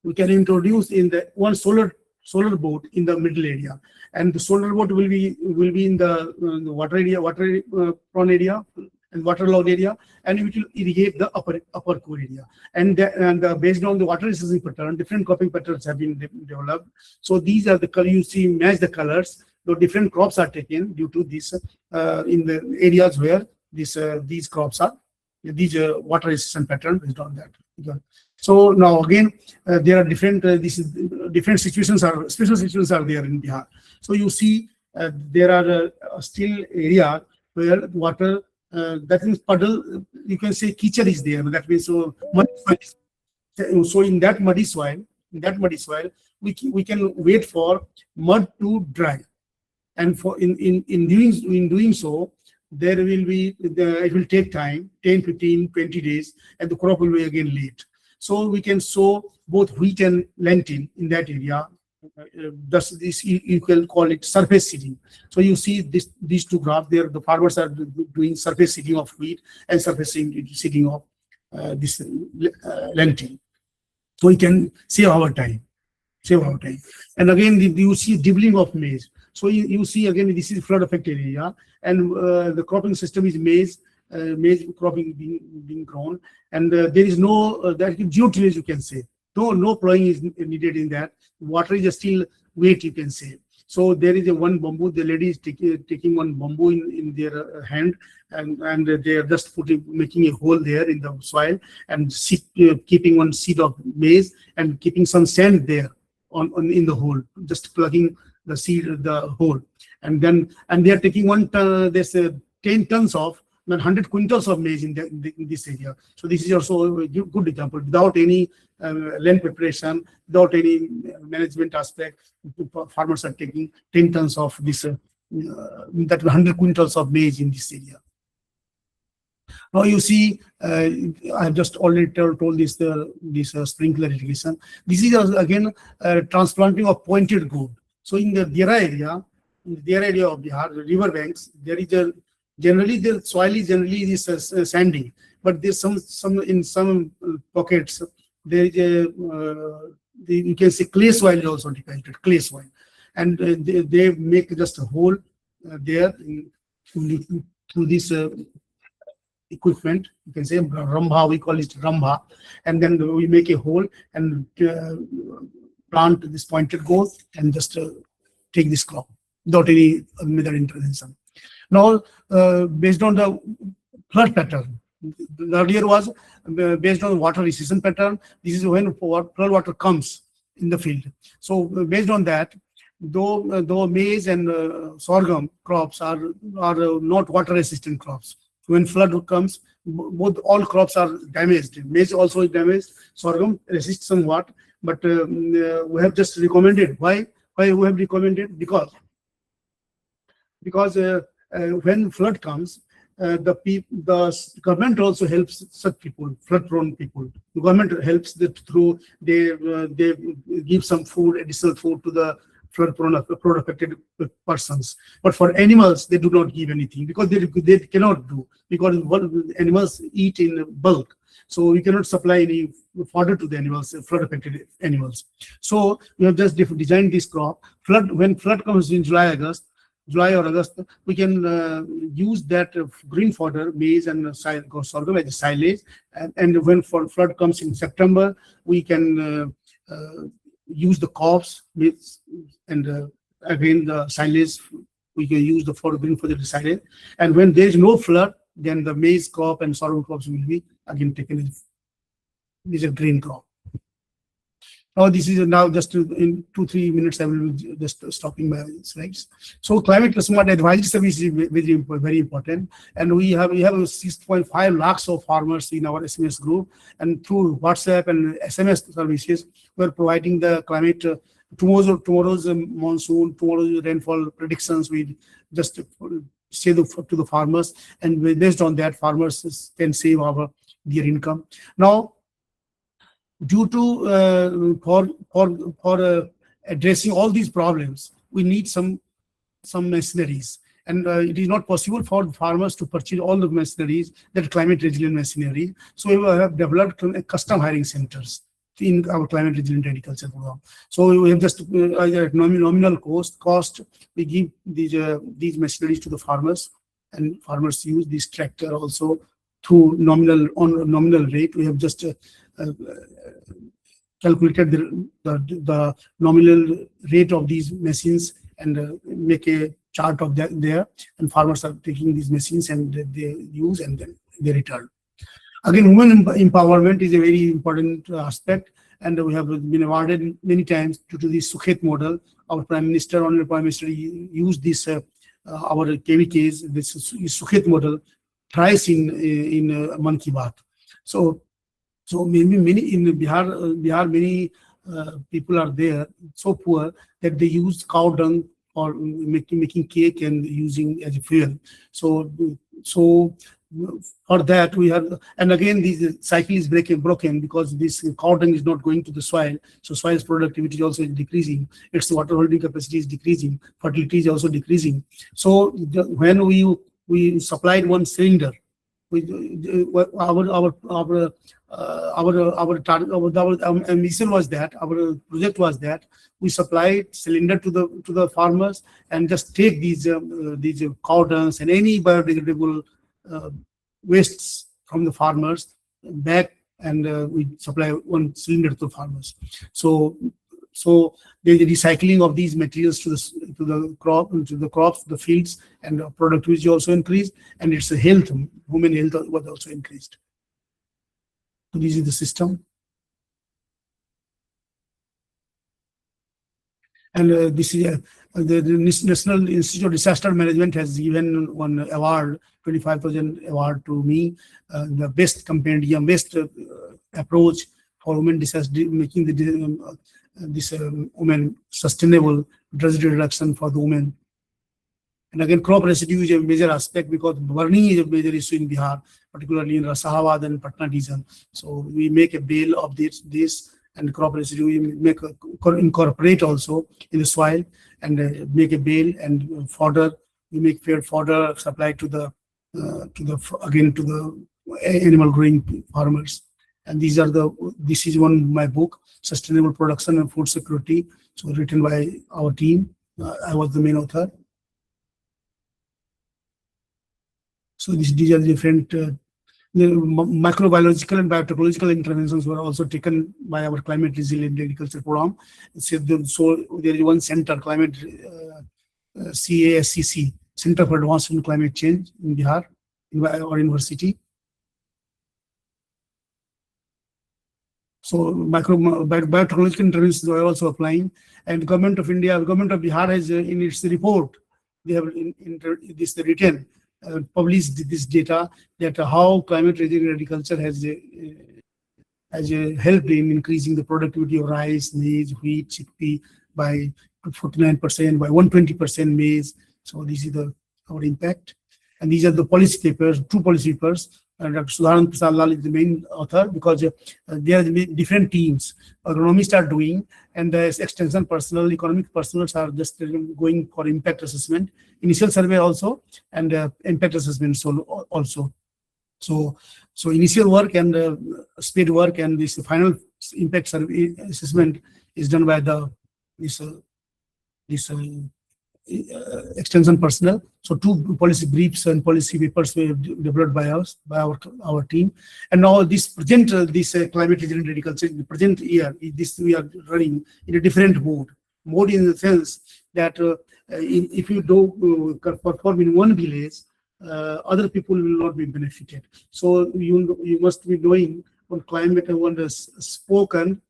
we can introduce in the one solar boat in the middle area, and the solar boat will be in the water area, prone area, and waterlogged area, and it will irrigate the upper core area. And based on the water receiving pattern, different cropping patterns have been developed. So these are the color you see, match the colors. The different crops are taken due to this in the areas where these crops are, these water resistant pattern based on that. So now again, there are different different situations are special situations are there in Bihar. So you see there are still area where water that means puddle, you can say kichad is there. That means so in that muddy soil, we can wait for mud to dry, and for in doing so, there will be it will take time, 10, 15, 20 days, and the crop will be again late. So we can sow both wheat and lentil in that area. Thus, this you can call it surface seeding. So you see these 2 graphs there. The farmers are doing surface seeding of wheat and surface seeding of this lentil. So we can save our time. And again, you see dibbling of maize. So you see again, this is flood affected area, and the cropping system is maize cropping being grown, and there is no that geotillage, you can say. No plowing is needed in that. Water is still wet, you can say. So there is one bamboo. The lady is taking one bamboo in their hand, and they are just making a hole there in the soil, and keeping one seed of maize and keeping some sand there in the hole, just plugging the hole, and they are taking there's 10 tons of 100 quintals of maize in this area. So this is also a good example. Without any land preparation, without any management aspect, farmers are taking 10 tons of this that 100 quintals of maize in this area. Now you see, I have just already told this sprinkler irrigation. This is again transplanting of pointed gourd. So in the Dera area of Bihar, the river banks, there is generally the soil is this sandy, but there's in some pockets there is you can say clay soil is also depicted, clay soil, and they make just a hole there through this equipment. You can say rambha, we call it rambha, and then we make a hole and plant this pointed gourd and just take this crop. without any other intervention. Now, based on the flood pattern, the earlier was based on water recession pattern. This is when flood water comes in the field. So based on that, though maize and sorghum crops are not water resistant crops. When flood comes, both all crops are damaged. Maize also is damaged. Sorghum resists somewhat, but we have just recommended. Why we have recommended? Because when flood comes, the government also helps such people, flood-prone people. The government helps that through they give some food, additional food to the flood-prone affected persons. But for animals, they do not give anything because they cannot do, because animals eat in bulk. So we cannot supply any fodder to the animals, flood-affected animals. So we have just designed this crop. When flood comes in July or August, we can use that green fodder, maize and sorghum as a silage. And when flood comes in September, we can use the cobs, and again the silage. We can use the green fodder as silage. And when there is no flood, then the maize crop and sorghum crops will be again taken as a green crop. Now this is now just in 2-3 minutes I will be just stopping my slides. So climate smart advisory service is very important, and we have 6.5 lakhs of farmers in our SMS group, and through WhatsApp and SMS services we are providing the climate tomorrow's monsoon, tomorrow's rainfall predictions. We just say to the farmers, and based on that farmers can save their income. Now, due to for addressing all these problems, we need some machineries, and it is not possible for farmers to purchase all the machineries, that climate resilient machinery. So we have developed custom hiring centers in our climate resilient agriculture program. So we have just at nominal cost we give these machineries to the farmers, and farmers use this tractor also through nominal rate. We have just calculated the nominal rate of these machines and make a chart of that there, and farmers are taking these machines and they use and then they return. Again, women empowerment is a very important aspect, and we have been awarded many times due to this Sukhet model. Our Honorable Prime Minister used this our KVKs, this Sukhet model thrice in Mann Ki Baat. So maybe many in Bihar many people are there so poor that they use cow dung for making cake and using as a fuel. So for that we have, and again this cycle is broken because this cow dung is not going to the soil, so soil's productivity also is decreasing, its water holding capacity is decreasing, fertility is also decreasing. So when we supplied one cylinder, our mission was that, our project was that we supplied cylinder to the farmers and just take these cow dungs and any biodegradable wastes from the farmers back, and we supply one cylinder to the farmers. So the recycling of these materials to the crops, the fields, and productivity also increased, and its health, human health was also increased. So this is the system. And this is the National Institute of Disaster Management has given one award, 25,000 award to me, the best compendium, best approach for women disaster, making this women sustainable residue reduction for the women. And again, crop residue is a major aspect because burning is a major issue in Bihar, particularly in Rasahabad and Patna region. So we make a bale of this and crop residue we incorporate also in the soil and make a bale and fodder. We make fair fodder supplied to the animal growing farmers. And this is one of my book, Sustainable Production and Food Security, so written by our team. I was the main author. So these are different the microbiological and biotechnological interventions were also taken by our climate resilient agriculture program. So there is one center, climate CASCC, Center for Advanced in Climate Change in Bihar, or university. So biotechnological interventions are also applying, and government of India, government of Bihar has in its report, they have this written, published this data that how climate resilient agriculture has helped in increasing the productivity of rice, maize, wheat, chickpea by 49%, by 120% maize. So this is our impact. And these are the policy papers, two policy papers. Dr. Sudharan Prasad Lal is the main author, because there are different teams. Agronomists are doing, and the extension personnel, economic personnel are just going for impact assessment, initial survey also, and impact assessment also. So initial work and speed work and this final impact survey assessment is done by this extension personnel. So two policy briefs and policy papers were developed by us, by our team. And now this present climate resilient agriculture in the present year, this we are running in a different mode. Mode in the sense that if you do perform in one village, other people will not be benefited. So you must be knowing on climate on the spoken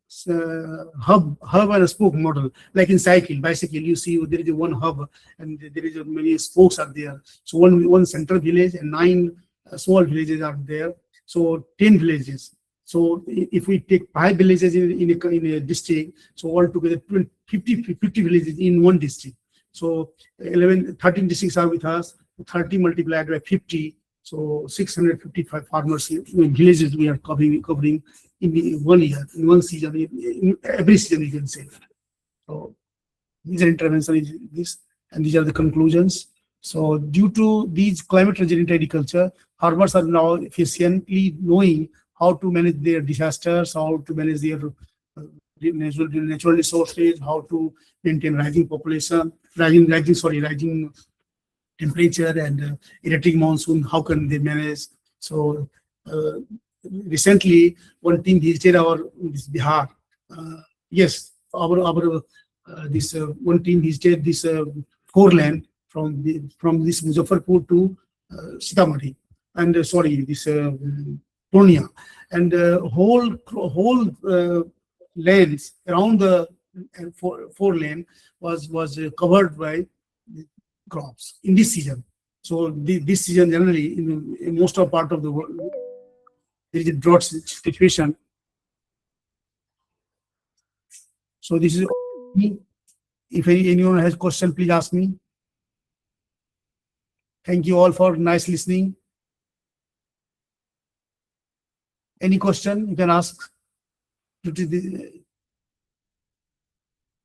hub and a spoke model, like in bicycle, you see there is one hub and there is many spokes are there. So one central village and 9 small villages are there. So 10 villages. So if we take 5 villages in a district, so altogether 50 villages in one district. So 13 districts are with us. 30 multiplied by 50, so 655 farmers villages we are covering in 1 year, in one season, in every season you can say. So these are interventions in this, and these are the conclusions. So due to these climate resilient agriculture, farmers are now efficiently knowing how to manage their disasters, how to manage their natural resources, how to maintain rising population, rising temperature and erratic monsoon, how can they manage? So recently one team visited this Bihar. Yes, this one team visited this 4-lane from this Muzaffarpur to Sitamarhi, and this Purnia, and whole lanes around the 4-lane was covered by crops in this season. So this season generally in most of part of the world there is a drought situation. So this is me. If anyone has question, please ask me. Thank you all for nice listening. Any question you can ask.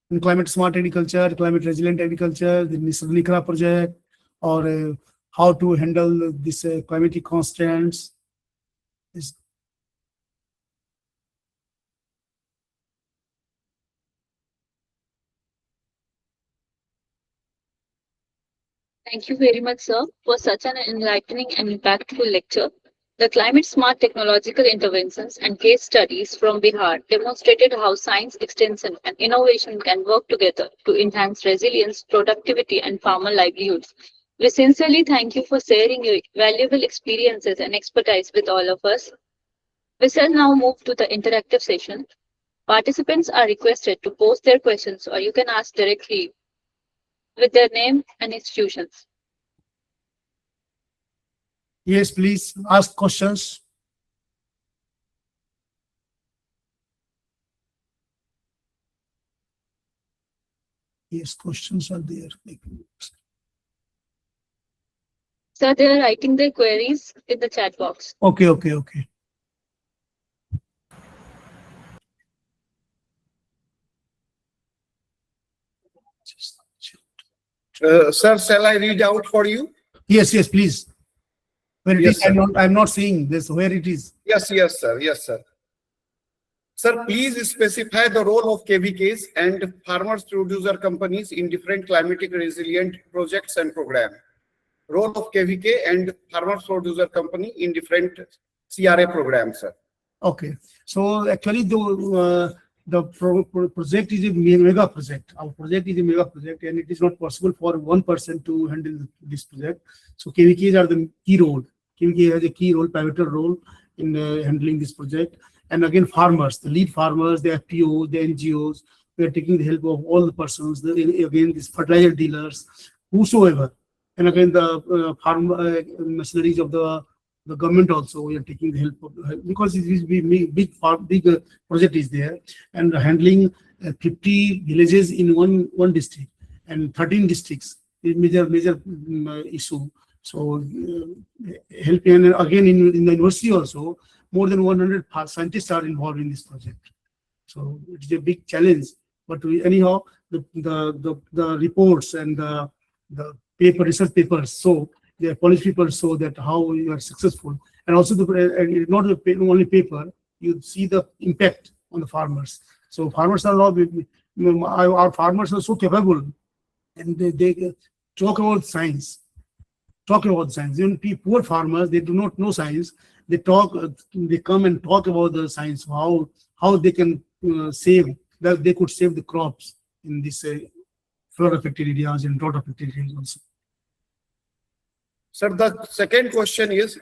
In climate smart agriculture, climate resilient agriculture, the Nikra project, or how to handle this climatic constraints. Thank you very much, sir, for such an enlightening and impactful lecture. The climate smart technological interventions and case studies from Bihar demonstrated how science, extension, and innovation can work together to enhance resilience, productivity, and farmer livelihoods. We sincerely thank you for sharing your valuable experiences and expertise with all of us. We shall now move to the interactive session. Participants are requested to post their questions, or you can ask directly with their name and institutions. Yes, please ask questions. Yes, questions are there. Sir, they are writing their queries in the chat box. Okay. Sir, shall I read out for you? Yes, please. Where it Yes, is, sir. I'm not seeing this. Where it is? Yes, sir. Sir, please specify the role of KVKs and farmers producer companies in different climatic resilient projects and programs. Role of KVK and farmers producer company in different CRA programs, sir. Okay. So actually, the project is a mega project. Our project is a mega project, and it is not possible for one person to handle this project. So KVKs are the key role. KVK has a key role, pivotal role in handling this project. And again, farmers, the lead farmers, the FPOs, the NGOs, we are taking the help of all the persons, again, these fertilizer dealers, whosoever. And again, the farm machineries of the government also, we are taking the help of, because it is big project is there, and handling 50 villages in one district and 13 districts is major issue. So helping, and again in the university also, more than 100 scientists are involved in this project. So it is a big challenge. But anyhow, the reports and the research papers, so the policy papers show that how you are successful, and also not only paper, you see the impact on the farmers. So farmers are our farmers are so capable, and they talk about science. Even poor farmers, they do not know science. They come and talk about the science, how they can save, that they could save the crops in this flood affected areas and drought affected areas also. Sir, the second question is,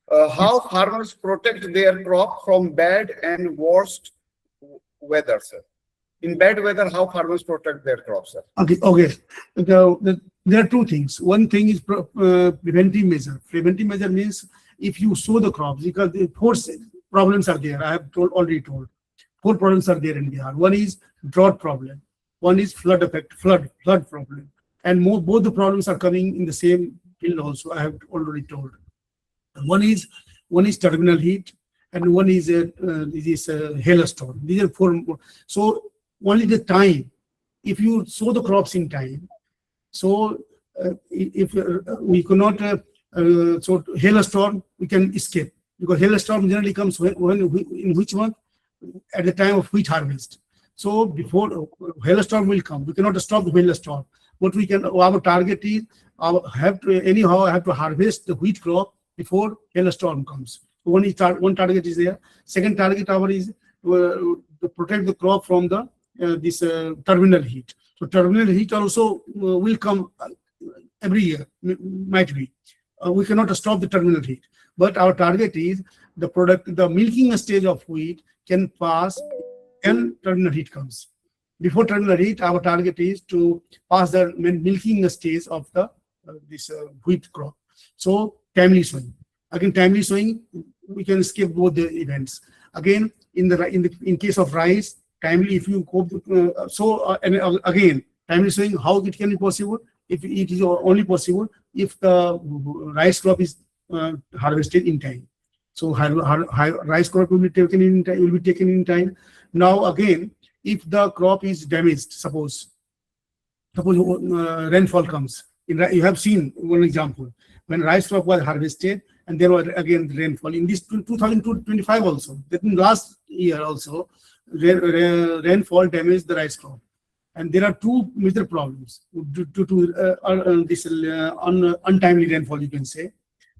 how farmers protect their crop from bad and worst weather, sir? In bad weather, how farmers protect their crops, sir? Okay. There are two things. One thing is preventive measure. Preventive measure means if you sow the crops, because the four problems are there. I have already told. 4 problems are there in Bihar. One is drought problem. One is flood problem. And both the problems are coming in the same field also. I have already told. One is terminal heat, and one is hailstorm. These are 4. So only the time, if you sow the crops in time, so if we cannot, so hailstorm we can escape, because hailstorm generally comes in which month? At the time of wheat harvest. So before hailstorm will come, we cannot stop the hailstorm. What we can, our target is, have to harvest the wheat crop before hailstorm comes. So one target is there. Second target is to protect the crop from the this terminal heat. So terminal heat also will come every year, might be. We cannot stop the terminal heat, but our target is the milking stage of wheat can pass when terminal heat comes. Before terminal heat, our target is to pass the milking stage of the this wheat crop. So timely sowing. Again, timely sowing, we can skip both the events. Again, in case of rice, timely, if you go again, timely sowing, how it can be possible? If it is only possible if the rice crop is harvested in time. So rice crop will be taken in time. Now again, if the crop is damaged, suppose rainfall comes. You have seen one example when rice crop was harvested, and there was again rainfall in this 2025 also. That means last year also, rainfall damaged the rice crop. And there are 2 major problems due to this untimely rainfall, you can say.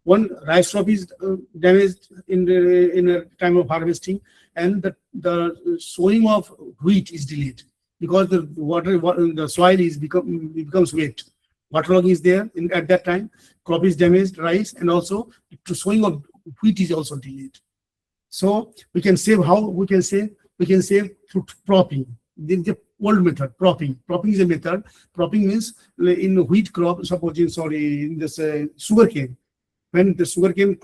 One, rice crop is damaged in a time of harvesting, and the sowing of wheat is delayed because the soil becomes wet. Waterlogging is there at that time. Crop is damaged, rice, and also the sowing of wheat is also delayed. So we can save. How we can save? We can save through propping. There is a old method, propping. Propping is a method. Propping means in wheat crop, in this sugarcane. When the sugarcane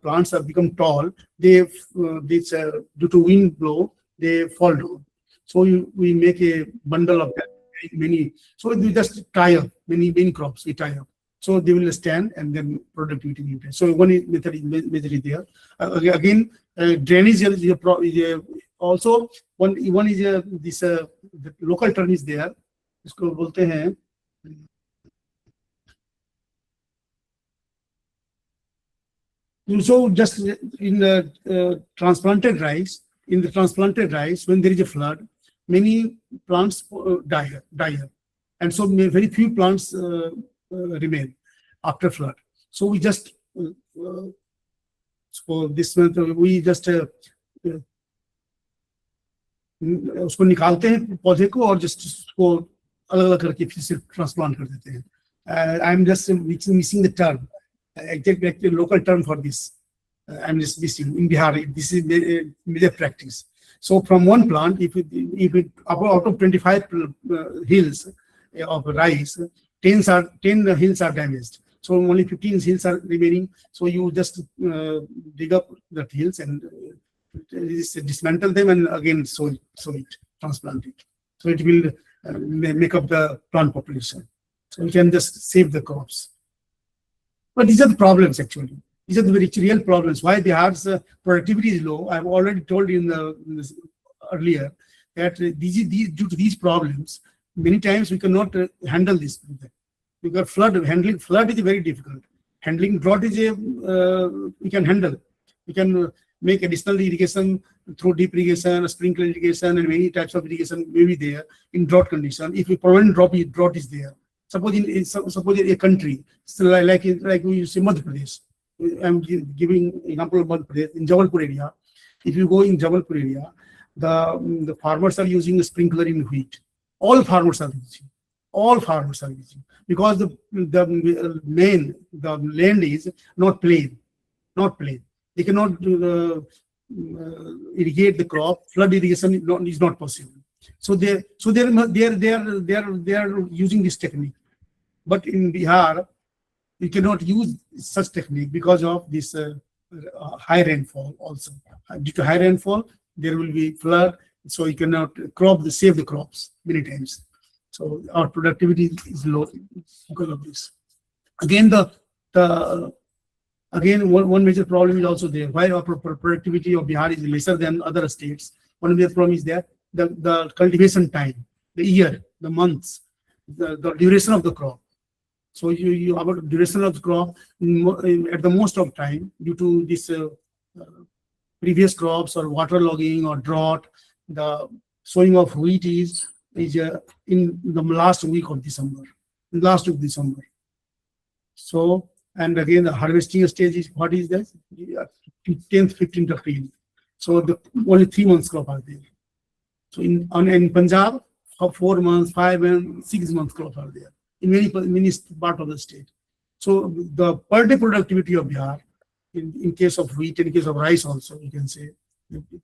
plants have become tall, due to wind blow, they fall down. So we make a bundle of that, many. So we just tie up many crops. We tie up, so they will stand, and then productivity will increase. So one method is there. Again, drainage is also one is this the local term is there. इसको बोलते हैं. So just in the transplanted rice, when there is a flood, many plants die, and so very few plants remain after flood. So we just so this month we just उसको निकालते हैं पौधे को और just उसको अलग अलग करके फिर से ट्रांसप्लांट कर देते हैं. I am just missing the term, exactly local term for this. I'm just missing in Bihar. This is major practice. So from one plant, if it out of 25 hills of rice, 10 hills are damaged. So only 15 hills are remaining. So you just dig up the hills and dismantle them and again sow it, transplant it. So it will make up the plant population. So you can just save the crops. But these are the problems actually. These are the very real problems. Why Bihar's productivity is low. I've already told you earlier that due to these problems, many times we cannot handle this. Because handling flood is very difficult. Handling drought is we can handle. We can make additional irrigation through deep irrigation, sprinkler irrigation, and many types of irrigation may be there in drought condition. If we prevent drought is there. Suppose in a country like we say Madhya Pradesh. I'm giving example of Madhya Pradesh. In Jabalpur area, if you go in Jabalpur area, the farmers are using a sprinkler in wheat. All farmers are using because the land is not plain. They cannot irrigate the crop. Flood irrigation is not possible. So they are using this technique. But in Bihar, you cannot use such technique because of this high rainfall also. Due to high rainfall, there will be flood, so you cannot save the crops many times. So our productivity is low because of this. Again, one major problem is also there. Why our productivity of Bihar is lesser than other states? One of the problems is that the cultivation time, the year, the months, the duration of the crop. So you about duration of the crop at the most of time due to this previous crops or water logging or drought, the sowing of wheat is in the last week of December. So, and again the harvesting stage is what is that? 10th, 15th April. So only 3 months crop are there. So in Punjab, 4 months, 5 and 6 months crop are there in many part of the state. So the per day productivity of Bihar, in case of wheat, in case of rice also, you can say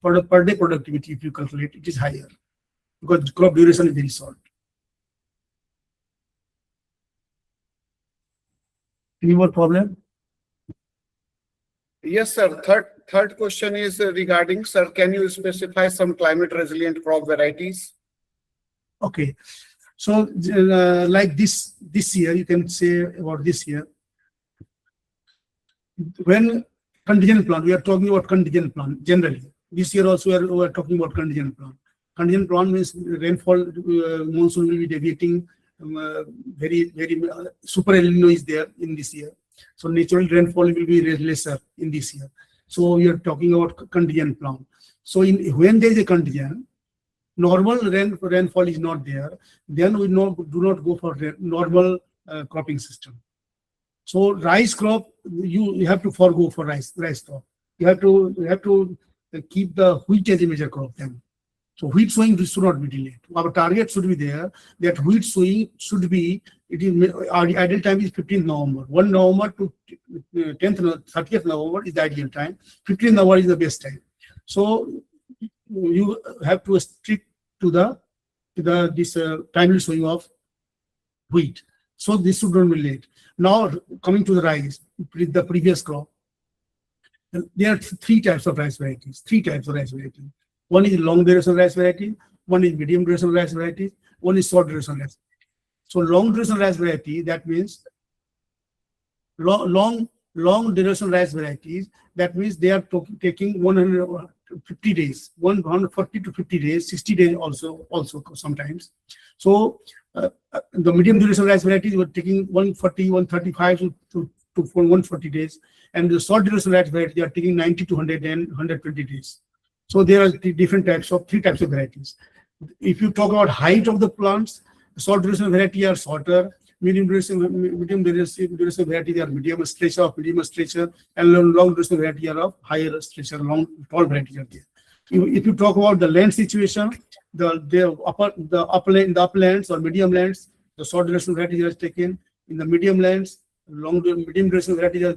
per day productivity, if you calculate, it is higher because crop duration is very short. Any more problem? Yes, sir. Third question is regarding, sir, can you specify some climate resilient crop varieties? Okay. So like this year, you can say about this year, when contingent plant, we are talking about contingent plant generally. This year also we are talking about contingent plant. Contingent plant means rainfall, monsoon will be deviating, very super El Nino is there in this year. So natural rainfall will be lesser in this year. So we are talking about contingent plant. So when there is a contingent, normal rainfall is not there, then we do not go for normal cropping system. So rice crop, you have to forego for rice crop. You have to keep the wheat as a major crop then. So wheat sowing should not be delayed. Our target should be there that wheat sowing should be, our ideal time is 15th November. 1 November to 30th November is the ideal time. 15th November is the best time. So you have to stick to this timely sowing of wheat. So this should not be late. Now coming to the rice, the previous crop, there are three types of rice varieties. One is long duration rice variety, one is medium duration rice variety, one is short duration rice. So long duration rice variety, that means long duration rice varieties, that means they are taking 150 days, 140 to 50 days, 60 days also sometimes. So the medium duration rice varieties were taking 140, 135 to 140 days, and the short duration rice variety, they are taking 90 to 100 and 120 days. So there are three types of varieties. If you talk about height of the plants, short duration variety are shorter, medium duration variety, they are medium stature, and long duration variety are of higher stature, tall varieties are there. If you talk about the land situation, the uplands or medium lands, the short duration varieties are taken. In the medium lands, medium duration varieties are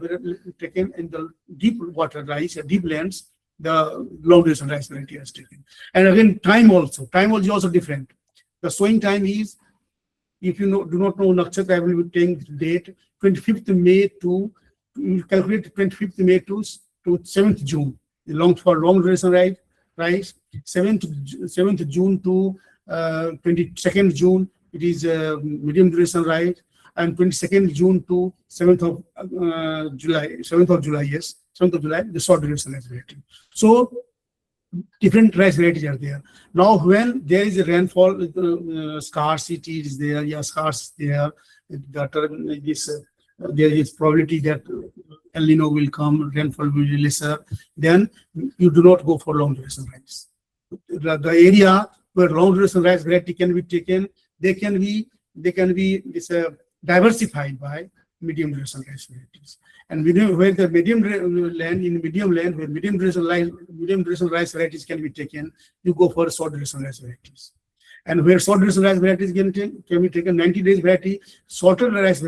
taken. In the deep water rice, deep lands, the long duration rice variety is taken. And again, time is also different. The sowing time is, if you do not know Nakshatra, I will be taking date 25th May to, you calculate 25th May to 7th June. For long duration rice, 7th June to 22nd June, it is medium duration rice, and 22nd June to 7th of July, yes, 7th of July, the short duration rice variety. So different rice varieties are there. Now, when there is a rainfall, scarcity is there, scarce there, there is probability that El Nino will come, rainfall will be lesser, then you do not go for long duration rice. The area where long duration rice variety can be taken, they can be diversified by medium duration rice varieties. And where the medium land, where medium duration rice varieties can be taken, you go for short duration rice varieties. And where short duration rice varieties can be taken, 90 days variety, shorter duration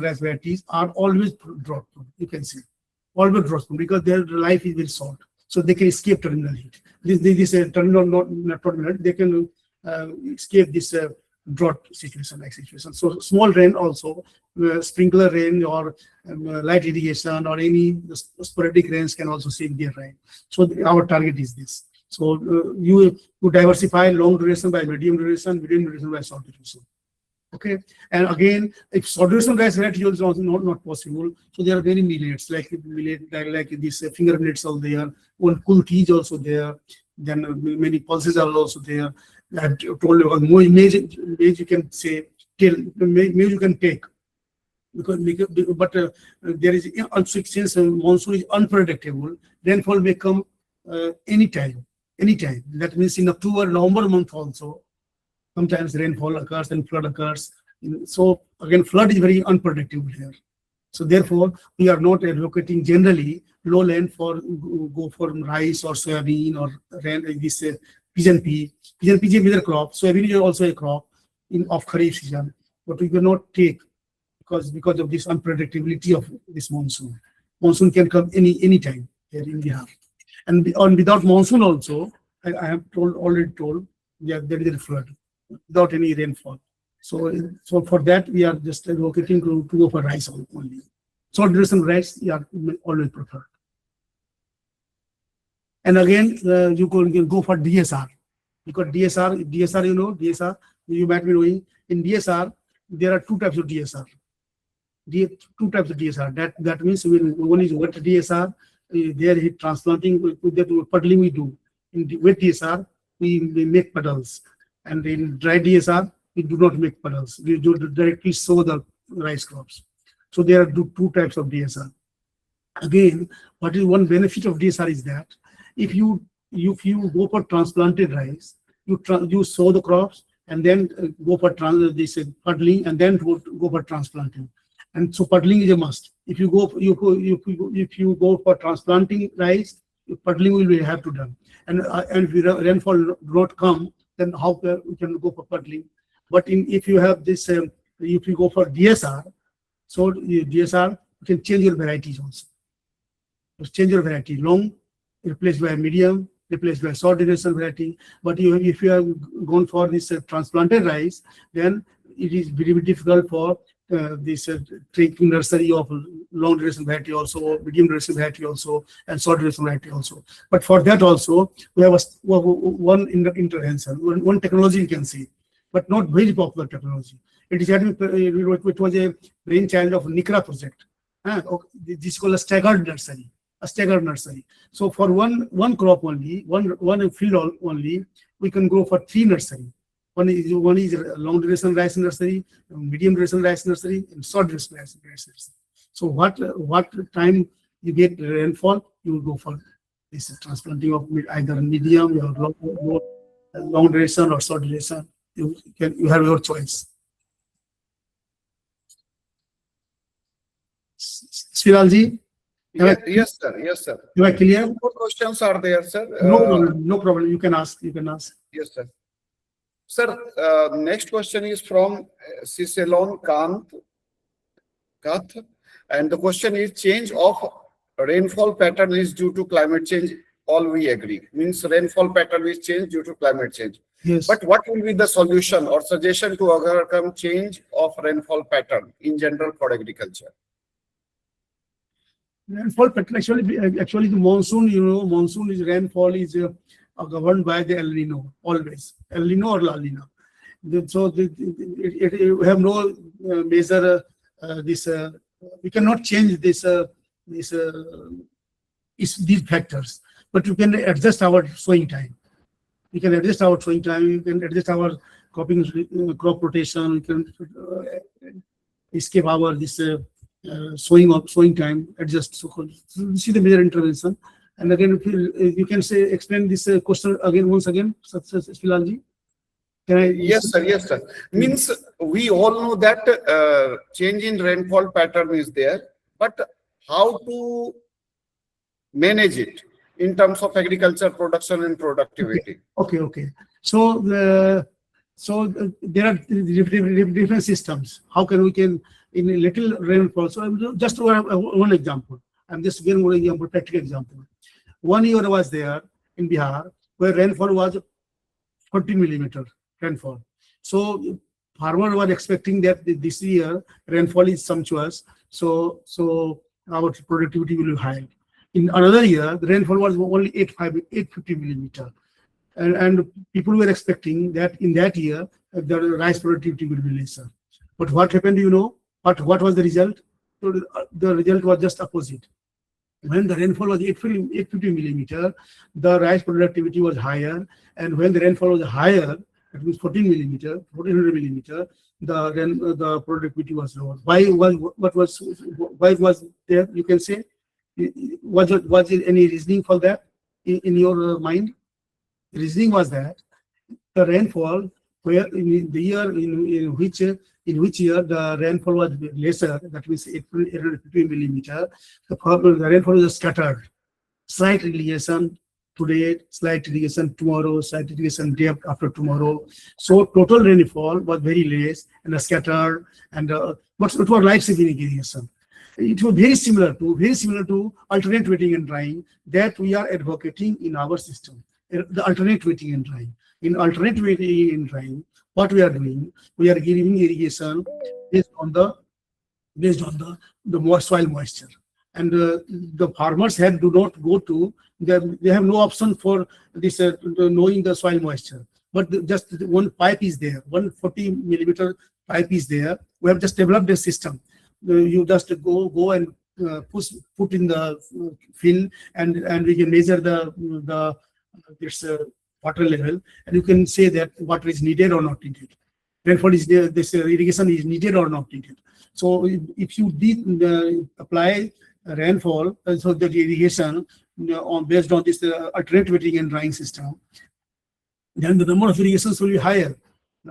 rice varieties are always drought prone. You can see, always drought prone, because their life is very short, so they can escape terminal heat. This terminal, not terminal, they can escape this drought situation. So small rain also, sprinkler rain or light irrigation or any sporadic rains can also save their rain. So our target is this. So you diversify long duration by medium duration by short duration. Okay, and again, if short duration rice variety is also not possible, so there are many millets like this finger millets are there. One kulti is also there. Then many pulses are also there. I have told you more maize you can say maize you can take, but there is also, since monsoon is unpredictable, rainfall may come anytime. That means in October, November month also, sometimes rainfall occurs and flood occurs. So again, flood is very unpredictable here. So therefore, we are not advocating generally low land for go for rice or soybean or this pigeon pea. Pigeon pea is a major crop. Soybean is also a crop of Kharif season, but we cannot take because of this unpredictability of this monsoon. Monsoon can come any time here in Bihar, and without monsoon also, I have already told, yeah, there is a flood without any rainfall. So for that, we are just advocating to go for rice only. Short duration rice are always preferred. And again, you can go for DSR, because DSR, you know, DSR, you might be knowing, in DSR, there are two types of DSR. That means one is wet DSR, there is transplanting, that puddling we do. In wet DSR, we make puddles. And in dry DSR, we do not make puddles. We do directly sow the rice crops. So there are two types of DSR. Again, what is one benefit of DSR is that if you go for transplanted rice, you sow the crops and then go for puddling and then go for transplanting. And so puddling is a must. If you go for transplanting rice, puddling will have to done. And if rainfall do not come, then how we can go for puddling? But if you have this, if you go for DSR, so DSR, you can change your varieties also. Just change your variety, long replaced by medium, replaced by short duration variety. But if you have gone for this transplanted rice, then it is very difficult for this taking nursery of long duration variety also, medium duration variety also, and short duration variety also. But for that also, we have one intervention, one technology you can see, but not very popular technology. It was a brainchild of NICRA project. This is called a staggered nursery. So for one crop only, one field only, we can go for 3 nursery. One is long duration rice nursery, medium duration rice nursery, and short duration rice nursery. So what time you get rainfall, you will go for this transplanting of either medium or long duration or short duration. You have your choice. Sriralji, Yes, sir. Yes, sir. Am I clear? Two more questions are there, sir. No problem. No problem. You can ask. You can ask. Yes, sir. Sir, next question is from Cicelon Kath, and the question is change of rainfall pattern is due to climate change. All we agree. Means rainfall pattern is changed due to climate change. Yes. But what will be the solution or suggestion to overcome change of rainfall pattern in general for agriculture? Rainfall pattern actually the monsoon, monsoon is rainfall is governed by the El Nino always. El Nino or La Nina. So we have no measure this. We cannot change this these factors, but you can adjust our sowing time. We can adjust our sowing time. We can adjust our crop rotation. We can escape our this sowing time. Adjust. So see the major intervention. And again, if you can say explain this question again once again, Shilalji. Can I? Yes, sir. Yes, sir. Means we all know that change in rainfall pattern is there, but how to manage it in terms of agriculture production and productivity? Okay. So there are different systems. How can we in a little rainfall? So just one example. I'm just giving one example, practical example. 1 year was there in Bihar where rainfall was 14 millimeter rainfall. So farmer was expecting that this year rainfall is sumptuous. So our productivity will be high. In another year, the rainfall was only 850 millimeter. And people were expecting that in that year, the rice productivity will be lesser. But what happened, what was the result? So the result was just opposite. When the rainfall was 850 millimeter, the rice productivity was higher. And when the rainfall was higher, it was 1400 millimeter, the productivity was lower. Why was there? You can say, was there any reasoning for that in your mind? The reasoning was that the rainfall, where in the year in which year the rainfall was lesser, that means 850 millimeter, the rainfall was scattered. Slight irrigation today, slight irrigation tomorrow, slight irrigation day after tomorrow. So total rainfall was very less and scattered, and but it was life-saving irrigation. It was very similar to alternate wetting and drying that we are advocating in our system. The alternate wetting and drying. In alternate wetting and drying, what we are doing, we are giving irrigation based on the soil moisture. And the farmers do not go to, they have no option for this knowing the soil moisture. But just one pipe is there, 140 millimeter pipe is there. We have just developed a system. You just go and put in the fill, and we can measure the water level, and you can say that water is needed or not needed. Rainfall is there, this irrigation is needed or not needed. So if you did apply rainfall, so the irrigation based on this alternate wetting and drying system, then the number of irrigations will be higher.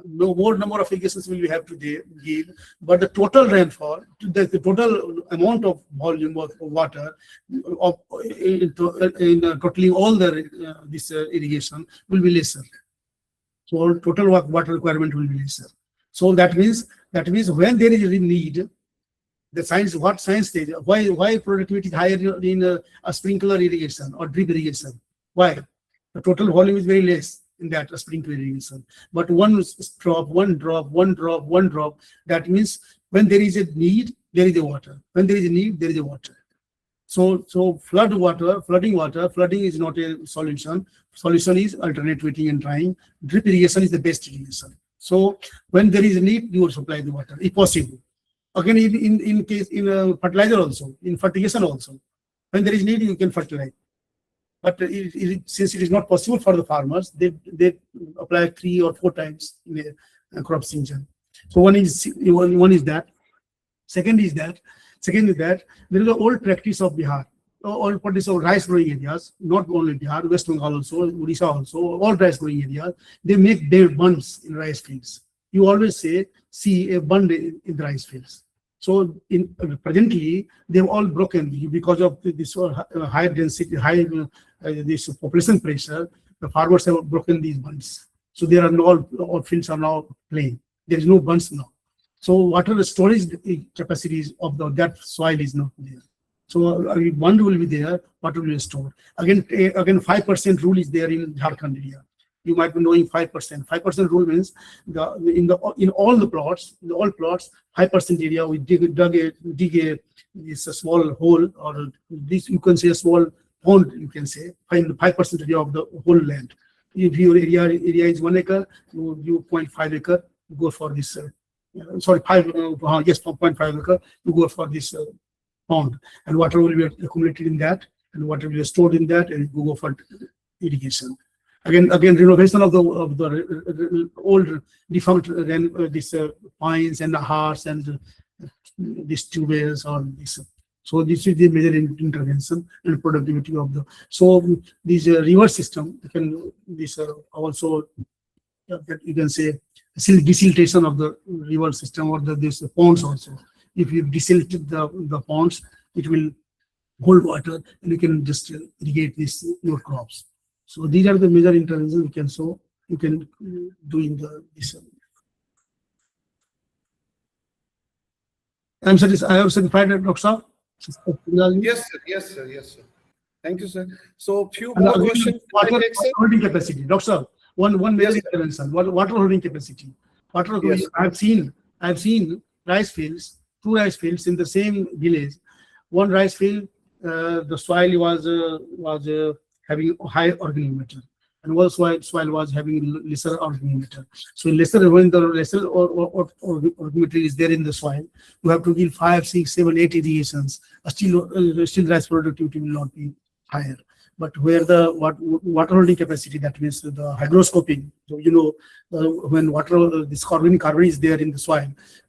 No more number of irrigations will we have to give, but the total rainfall, the total amount of volume of water in totaling all the this irrigation will be lesser. So total water requirement will be lesser. So that means when there is a need, the science, what science stage, why productivity is higher in a sprinkler irrigation or drip irrigation? Why? The total volume is very less in that sprinkler irrigation. But one drop, that means when there is a need, there is a water. When there is a need, there is a water. So flooding water is not a solution. Solution is alternate wetting and drying. Drip irrigation is the best irrigation. So when there is a need, you will supply the water, if possible. Again, in fertilizer also, in fertigation also, when there is need, you can fertilize. But since it is not possible for the farmers, they apply 3 or 4 times in a crop season. So one is that. Second is that there is an old practice of Bihar, all practice of rice growing areas, not only Bihar, West Bengal also, Odisha also, all rice growing areas. They make their bunds in rice fields. You always see a bund in the rice fields. So in presently, they've all broken because of this high density, high this population pressure. The farmers have broken these bunds. So there are no all fields are now plain. There is no bunds now. So water storage capacities of that soil is not there. So bund will be there, water will be stored. Again, 5% rule is there in Jharkhand area. You might be knowing 5%. 5% rule means in all the plots, 5% area we dig this a small hole, or this you can say a small pond. You can say 5% area of the whole land. If your area is 1 acre, you 0.5 acre, you go for this. Sorry, 0.5 acre, you go for this pond, and water will be accumulated in that, and water will be stored in that, and you go for irrigation. Again, renovation of the old defunct pines and hearts and these tubes or this. So this is the major intervention and productivity of the. So this river system can also you can say desiltation of the river system or this ponds also. If you desilt the ponds, it will hold water and you can just irrigate your crops. So these are the major interventions you can do in this. I'm satisfied. I have satisfied, Dr. Yes, sir. Yes, sir. Yes, sir. Thank you, sir. So few more questions. Water holding capacity, Dr. One major intervention. Water holding capacity. Yes. I've seen rice fields, 2 rice fields in the same village. One rice field, the soil was having high organic matter, and one soil was having lesser organic matter. So when the lesser organic matter is there in the soil, you have to give 5, 6, 7, 8 irrigations. Still rice productivity will not be higher. But where the water holding capacity, that means the hygroscoping. So when water, this carbon is there in the soil,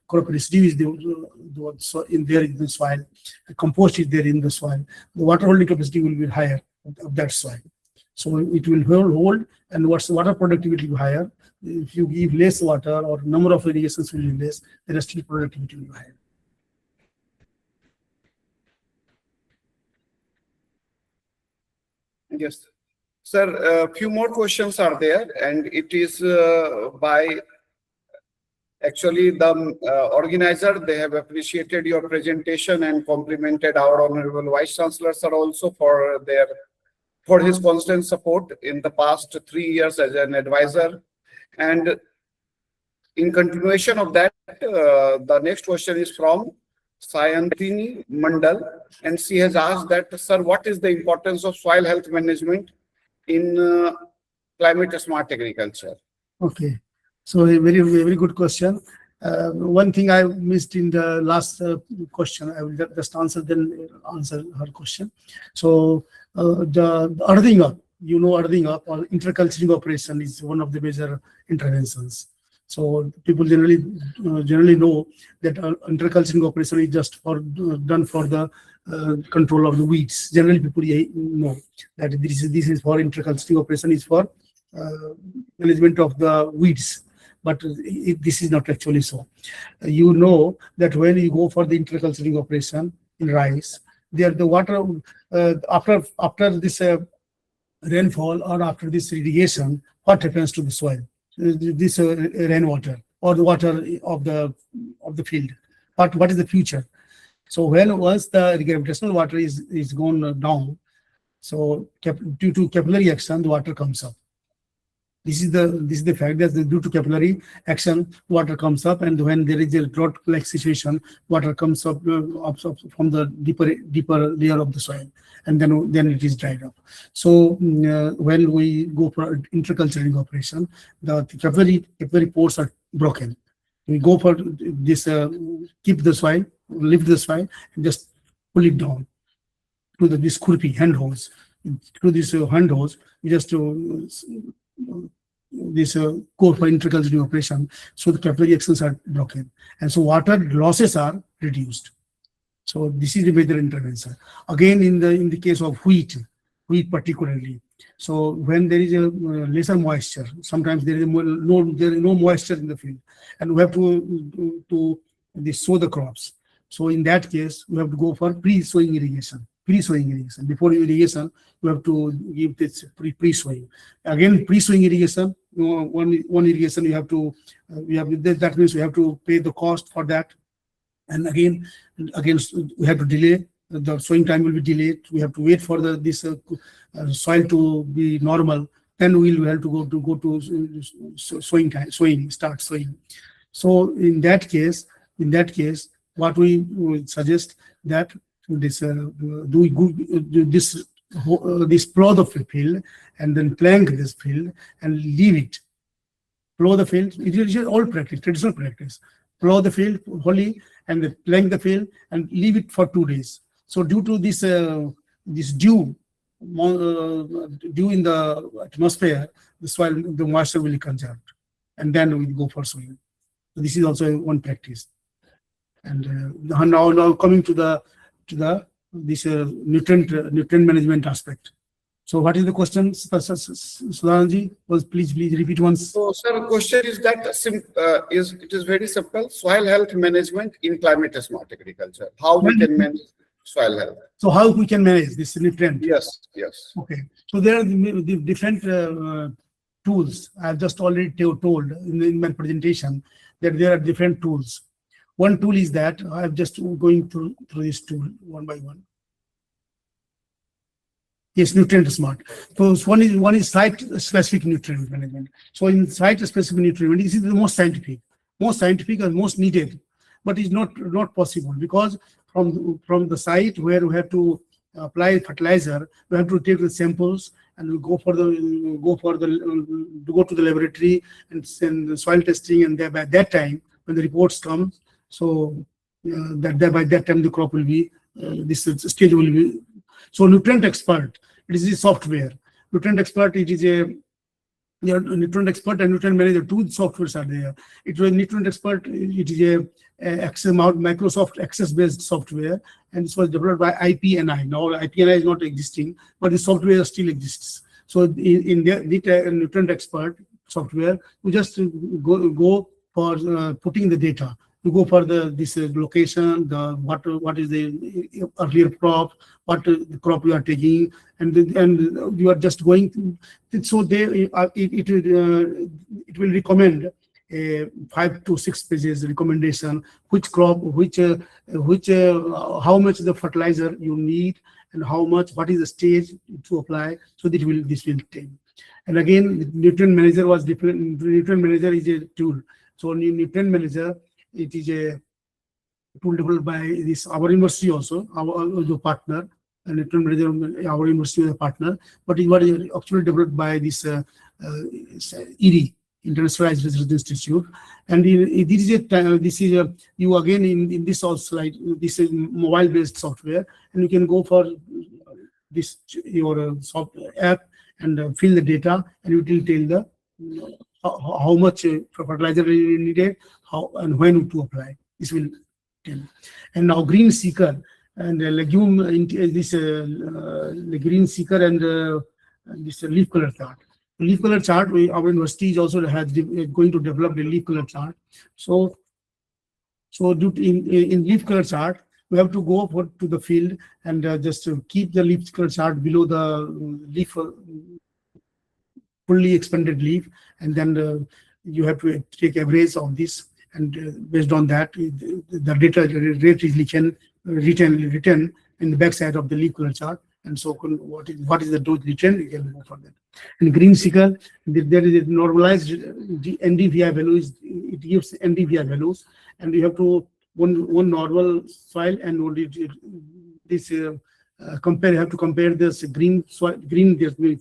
crop residue is there in the soil, the compost is there in the soil, the water holding capacity will be higher of that soil. So it will hold, and water productivity will be higher. If you give less water or number of irrigations will be less, then still productivity will be higher. Yes, sir. A few more questions are there, and it is by actually the organizer. They have appreciated your presentation and complimented our honorable Vice Chancellor, sir, also for his constant support in the past 3 years as an advisor. And in continuation of that, the next question is from Sayantini Mandal, and she has asked that, sir, what is the importance of soil health management in climate smart agriculture? Okay, so a very, very good question. One thing I missed in the last question, I will just answer her question. So the earthing up, earthing up or interculturing operation is one of the major interventions. So people generally know that interculturing operation is just done for the control of the weeds. Generally, people know that this is for interculturing operation is for management of the weeds. But this is not actually so. You know that when you go for the interculturing operation in rice, there the water after this rainfall or after this irrigation, what happens to the soil? This rainwater or the water of the field. What is the future? So once the gravitational water is gone down, so due to capillary action, the water comes up. This is the fact that due to capillary action, water comes up, and when there is a drought-like situation, water comes up from the deeper layer of the soil, and then it is dried up. So when we go for interculturing operation, the capillary pores are broken. We go for this, keep the soil, lift the soil, and just pull it down through this kurpi hand hose. Through this hand hose, we just this core for interculturing operation, so the capillary actions are broken, and so water losses are reduced. So this is the major intervention. Again, in the case of wheat particularly, so when there is a lesser moisture, sometimes there is no moisture in the field, and we have to sow the crops. So in that case, we have to go for pre-sowing irrigation. Pre-sowing irrigation. Before irrigation, we have to give this pre-sowing. Again, pre-sowing irrigation. One irrigation you have to. That means we have to pay the cost for that. And again, we have to delay. The sowing time will be delayed. We have to wait for this soil to be normal. Then we will have to go to sowing time. Start sowing. So in that case, what we would suggest that this plow the field and then plank this field and leave it. Plow the field. It is all practice, traditional practice. Plow the field wholly and then plank the field and leave it for 2 days. So due to this dew in the atmosphere, the soil, the moisture will be conserved, and then we go for sowing. So this is also one practice. And now coming to this nutrient management aspect. So what is the question, Sudhanji? Please repeat once. So, sir, question is that it is very simple. Soil health management in climate smart agriculture. How we can manage soil health? So how we can manage this nutrient? Yes. Okay. So there are the different tools. I've just already told in my presentation that there are different tools. One tool is that I'm just going through this tool one by one. Yes, nutrient smart. So one is site-specific nutrient management. So in site-specific nutrient, this is the most scientific and most needed, but it's not possible because from the site where we have to apply fertilizer, we have to take the samples and we go to the laboratory and send the soil testing, and by that time when the reports come, so by that time the crop will be this stage will be. So nutrient expert, it is a software. Nutrient expert, it is a nutrient expert and nutrient manager. Two softwares are there. It was nutrient expert. It is a Microsoft Access-based software, and this was developed by IPNI. Now IPNI is not existing, but the software still exists. So in the nutrient expert software, we just go for putting the data. You go for this location, what is the earlier crop, what the crop you are taking, and you are just going to. So it will recommend 5 to 6 pages recommendation, which crop, how much the fertilizer you need, and what is the stage to apply. So this will take. And again, nutrient manager was different. Nutrient manager is a tool. So nutrient manager, it is a tool developed by our university also, our partner, and nutrient manager, our university is a partner, but it was actually developed by this IRI, International Research Institute. And this is you again in this also, like this is mobile based software, and you can go for this your software app and fill the data, and it will tell the how much fertilizer is needed, how and when to apply. This will tell. And now green seeker and legume, the green seeker and this leaf color chart. Leaf color chart, our university is also going to develop the leaf color chart. So in leaf color chart, we have to go to the field and just keep the leaf color chart below the leaf, fully expanded leaf, and then you have to take average of this, and based on that, the data rate is written in the back side of the leaf color chart. And so what is the dose return, you can go for that. In green seeker, there is a normalized NDVI values. It gives NDVI values, and you have to one normal soil and only this compare. You have to compare this green soil,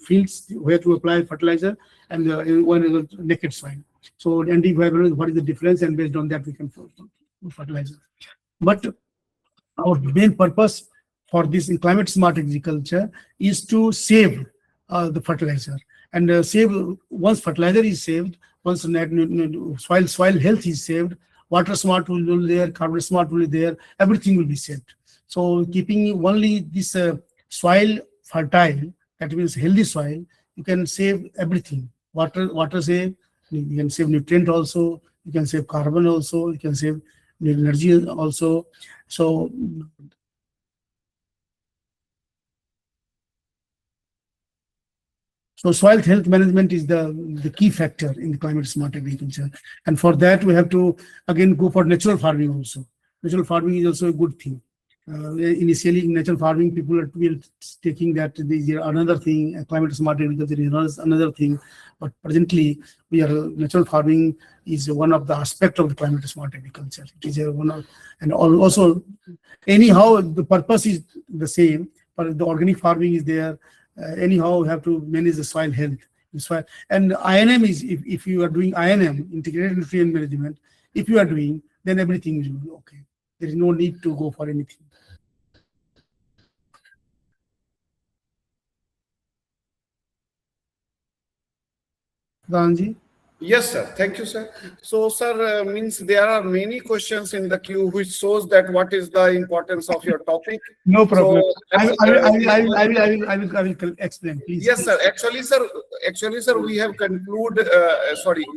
fields where to apply fertilizer, and one naked soil. So NDVI values, what is the difference, and based on that we can fertilizer. But our main purpose for this in climate smart agriculture is to save the fertilizer, and once fertilizer is saved, once soil health is saved, water smart will be there, carbon smart will be there, everything will be saved. So keeping only this soil fertile, that means healthy soil, you can save everything. Water save, you can save nutrient also, you can save carbon also, you can save energy also. So soil health management is the key factor in the climate smart agriculture. And for that, we have to again go for natural farming also. Natural farming is also a good thing. Initially, in natural farming, people are taking that this is another thing, climate smart agriculture is another thing. But presently, natural farming is one of the aspects of the climate smart agriculture. It is one of, and also anyhow the purpose is the same, but the organic farming is there. Anyhow, we have to manage the soil health. And INM is, if you are doing INM, integrated nutrient management, if you are doing, then everything will be okay. There is no need to go for anything. Pradhanji? Yes, sir. Thank you, sir. So, sir, means there are many questions in the queue, which shows that what is the importance of your topic. No problem. So, I will explain, please. Yes, sir. Actually, sir, we have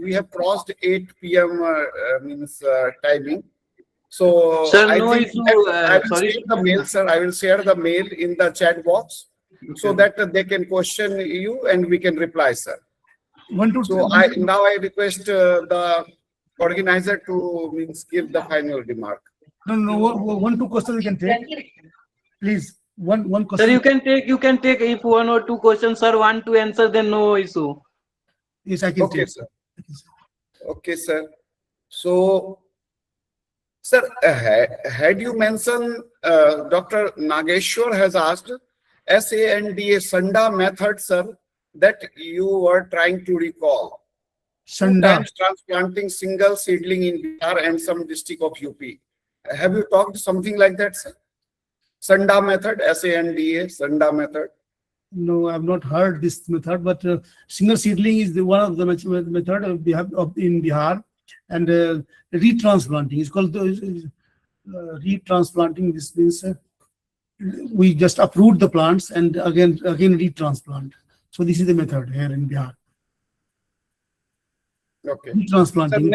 we have crossed 8 p.m. Timing. So, Sir, I no think issue. I will Sorry. share the mail, sir. I will share the mail in the chat box so that they can question you and we can reply, sir. So now I request the organizer to give the final remark. No, 1-2 questions we can take. Please, one question. Sir, you can take if 1 or 2 questions, sir, want to answer, then no issue. Yes, I can Okay, take. sir. Okay, sir. So, sir, had you mentioned, Dr. Nageshwar has asked, SANDA Sanda method, sir, that you were trying to recall. Sanda. Transplanting single seedling in Bihar and some district of UP. Have you talked something like that, sir? Sanda method, SANDA, Sanda method. No, I have not heard this method, but single seedling is one of the method in Bihar, and retransplanting is called retransplanting. This means we just uproot the plants and again retransplant. So this is the method here in Bihar. Okay. Retransplanting.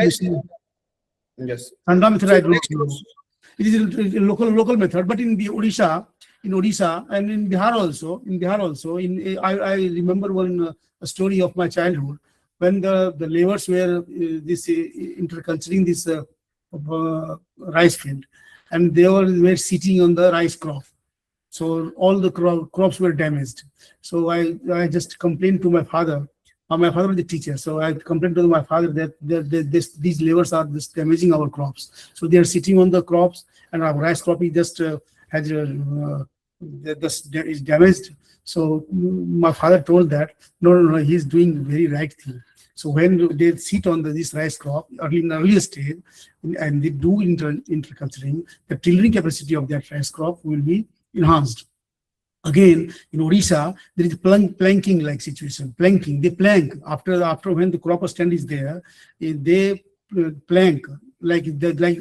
Yes. Sanda method I don't know. It is a local method, but in Odisha and in Bihar also, I remember one a story of my childhood when the laborers were interculturing this rice field, and they were sitting on the rice crop. So all the crops were damaged. So I just complained to my father. My father was the teacher, so I complained to my father that these laborers are just damaging our crops. So they are sitting on the crops, and our rice crop is is damaged. So my father told that no, he's doing very right thing. So when they sit on this rice crop in the earlier stage, and they do interculturing, the tillering capacity of that rice crop will be enhanced. Again, in Odisha, there is planking like situation. Planking, they plank after when the crop stand is there, they plank like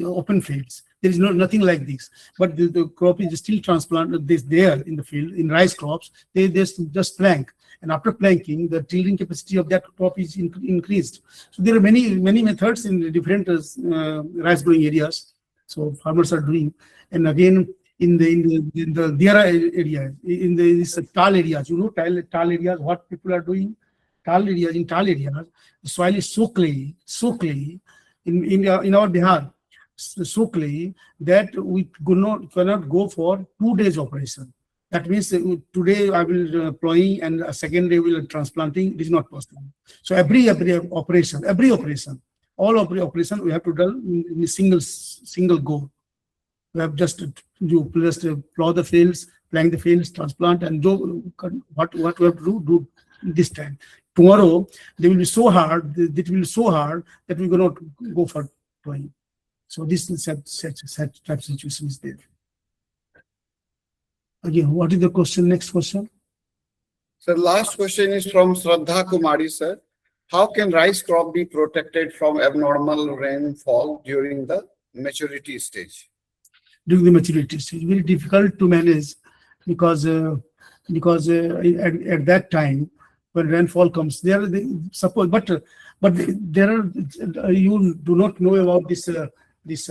open fields. There is nothing like this, but the crop is still transplanted. This there in the field in rice crops. They just plank, and after planking, the tillering capacity of that crop is increased. So there are many methods in different rice growing areas. So farmers are doing, and again, in the Dera area, in this tall areas, tall areas, what people are doing, tall areas, the soil is so clay in our Bihar, so clay that we cannot go for 2 days operation. That means today I will plowing and a second day will transplanting. It is not possible. So every operation, all operation we have to do in a single go. We have just plow the fields, plank the fields, transplant, and do what we have to do this time. Tomorrow they will be so hard. It will be so hard that we cannot go for plowing. So this is such type of situation is there. Again, what is the question? Next question. So last question is from Shraddha Kumari, sir. How can rice crop be protected from abnormal rainfall during the maturity stage? During the maturity stage, very difficult to manage because at that time when rainfall comes, there but there are you do not know about this this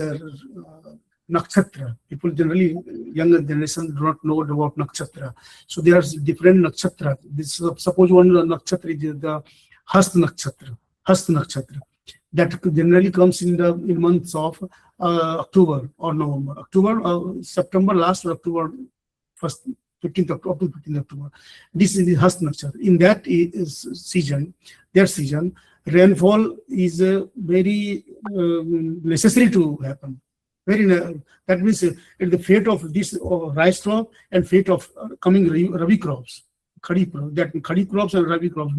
nakshatra. People generally, younger generation do not know about nakshatra. So there are different nakshatra. This suppose one nakshatra is the Hast nakshatra. Hast nakshatra that generally comes in months of October or November, September last or October first, 15th October, 15th October. This is the Hast nakshatra. In that season, rainfall is very necessary to happen. That means the fate of this rice crop and fate of coming Rabi crops, Kharif crops and Rabi crops,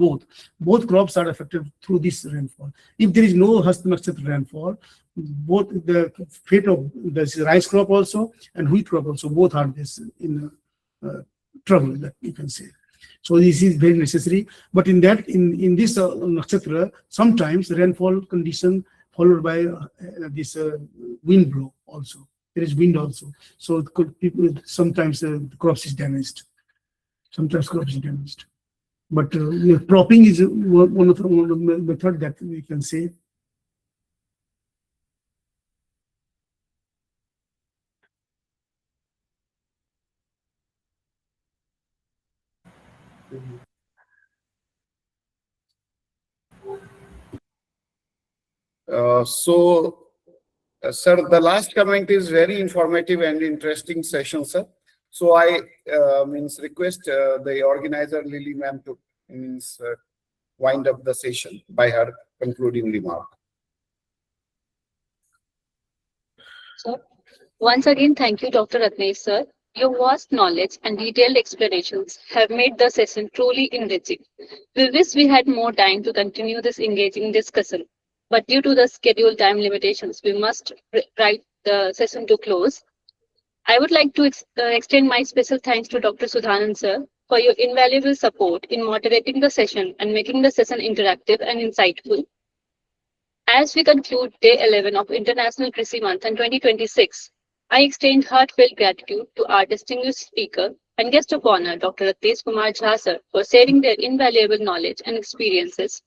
both crops are affected through this rainfall. If there is no Hast nakshatra rainfall, both the fate of this rice crop also and wheat crop also, both are in trouble, that you can say. So this is very necessary. But in this nakshatra, sometimes rainfall condition followed by this wind blow also. There is wind also. So sometimes the crops is damaged. But cropping is one of the method that we can say. Sir, the last comment is very informative and interesting session, sir. So I request the organizer Lily ma'am to wind up the session by her concluding remark. So, once again, thank you, Dr. Ratnesh, sir. Your vast knowledge and detailed explanations have made the session truly enriching. We wish we had more time to continue this engaging discussion, but due to the schedule time limitations, we must write the session to close. I would like to extend my special thanks to Dr. Sudhanand, sir, for your invaluable support in moderating the session and making the session interactive and insightful. As we conclude day 11 of International Krishi Manthan 2026, I extend heartfelt gratitude to our distinguished speaker and guest of honor, Dr. Ratnesh Kumar Jha, sir, for sharing their invaluable knowledge and experiences.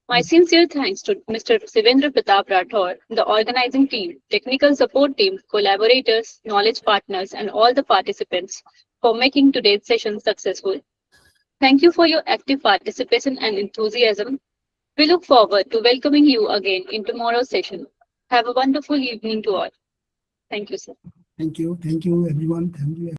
My sincere thanks to Mr. Sivendra Pratap Rathore, the organizing team, technical support team, collaborators, knowledge partners, and all the participants for making today's session successful. Thank you for your active participation and enthusiasm. We look forward to welcoming you again in tomorrow's session. Have a wonderful evening to all. Thank you, sir. Thank you, everyone. Thank you.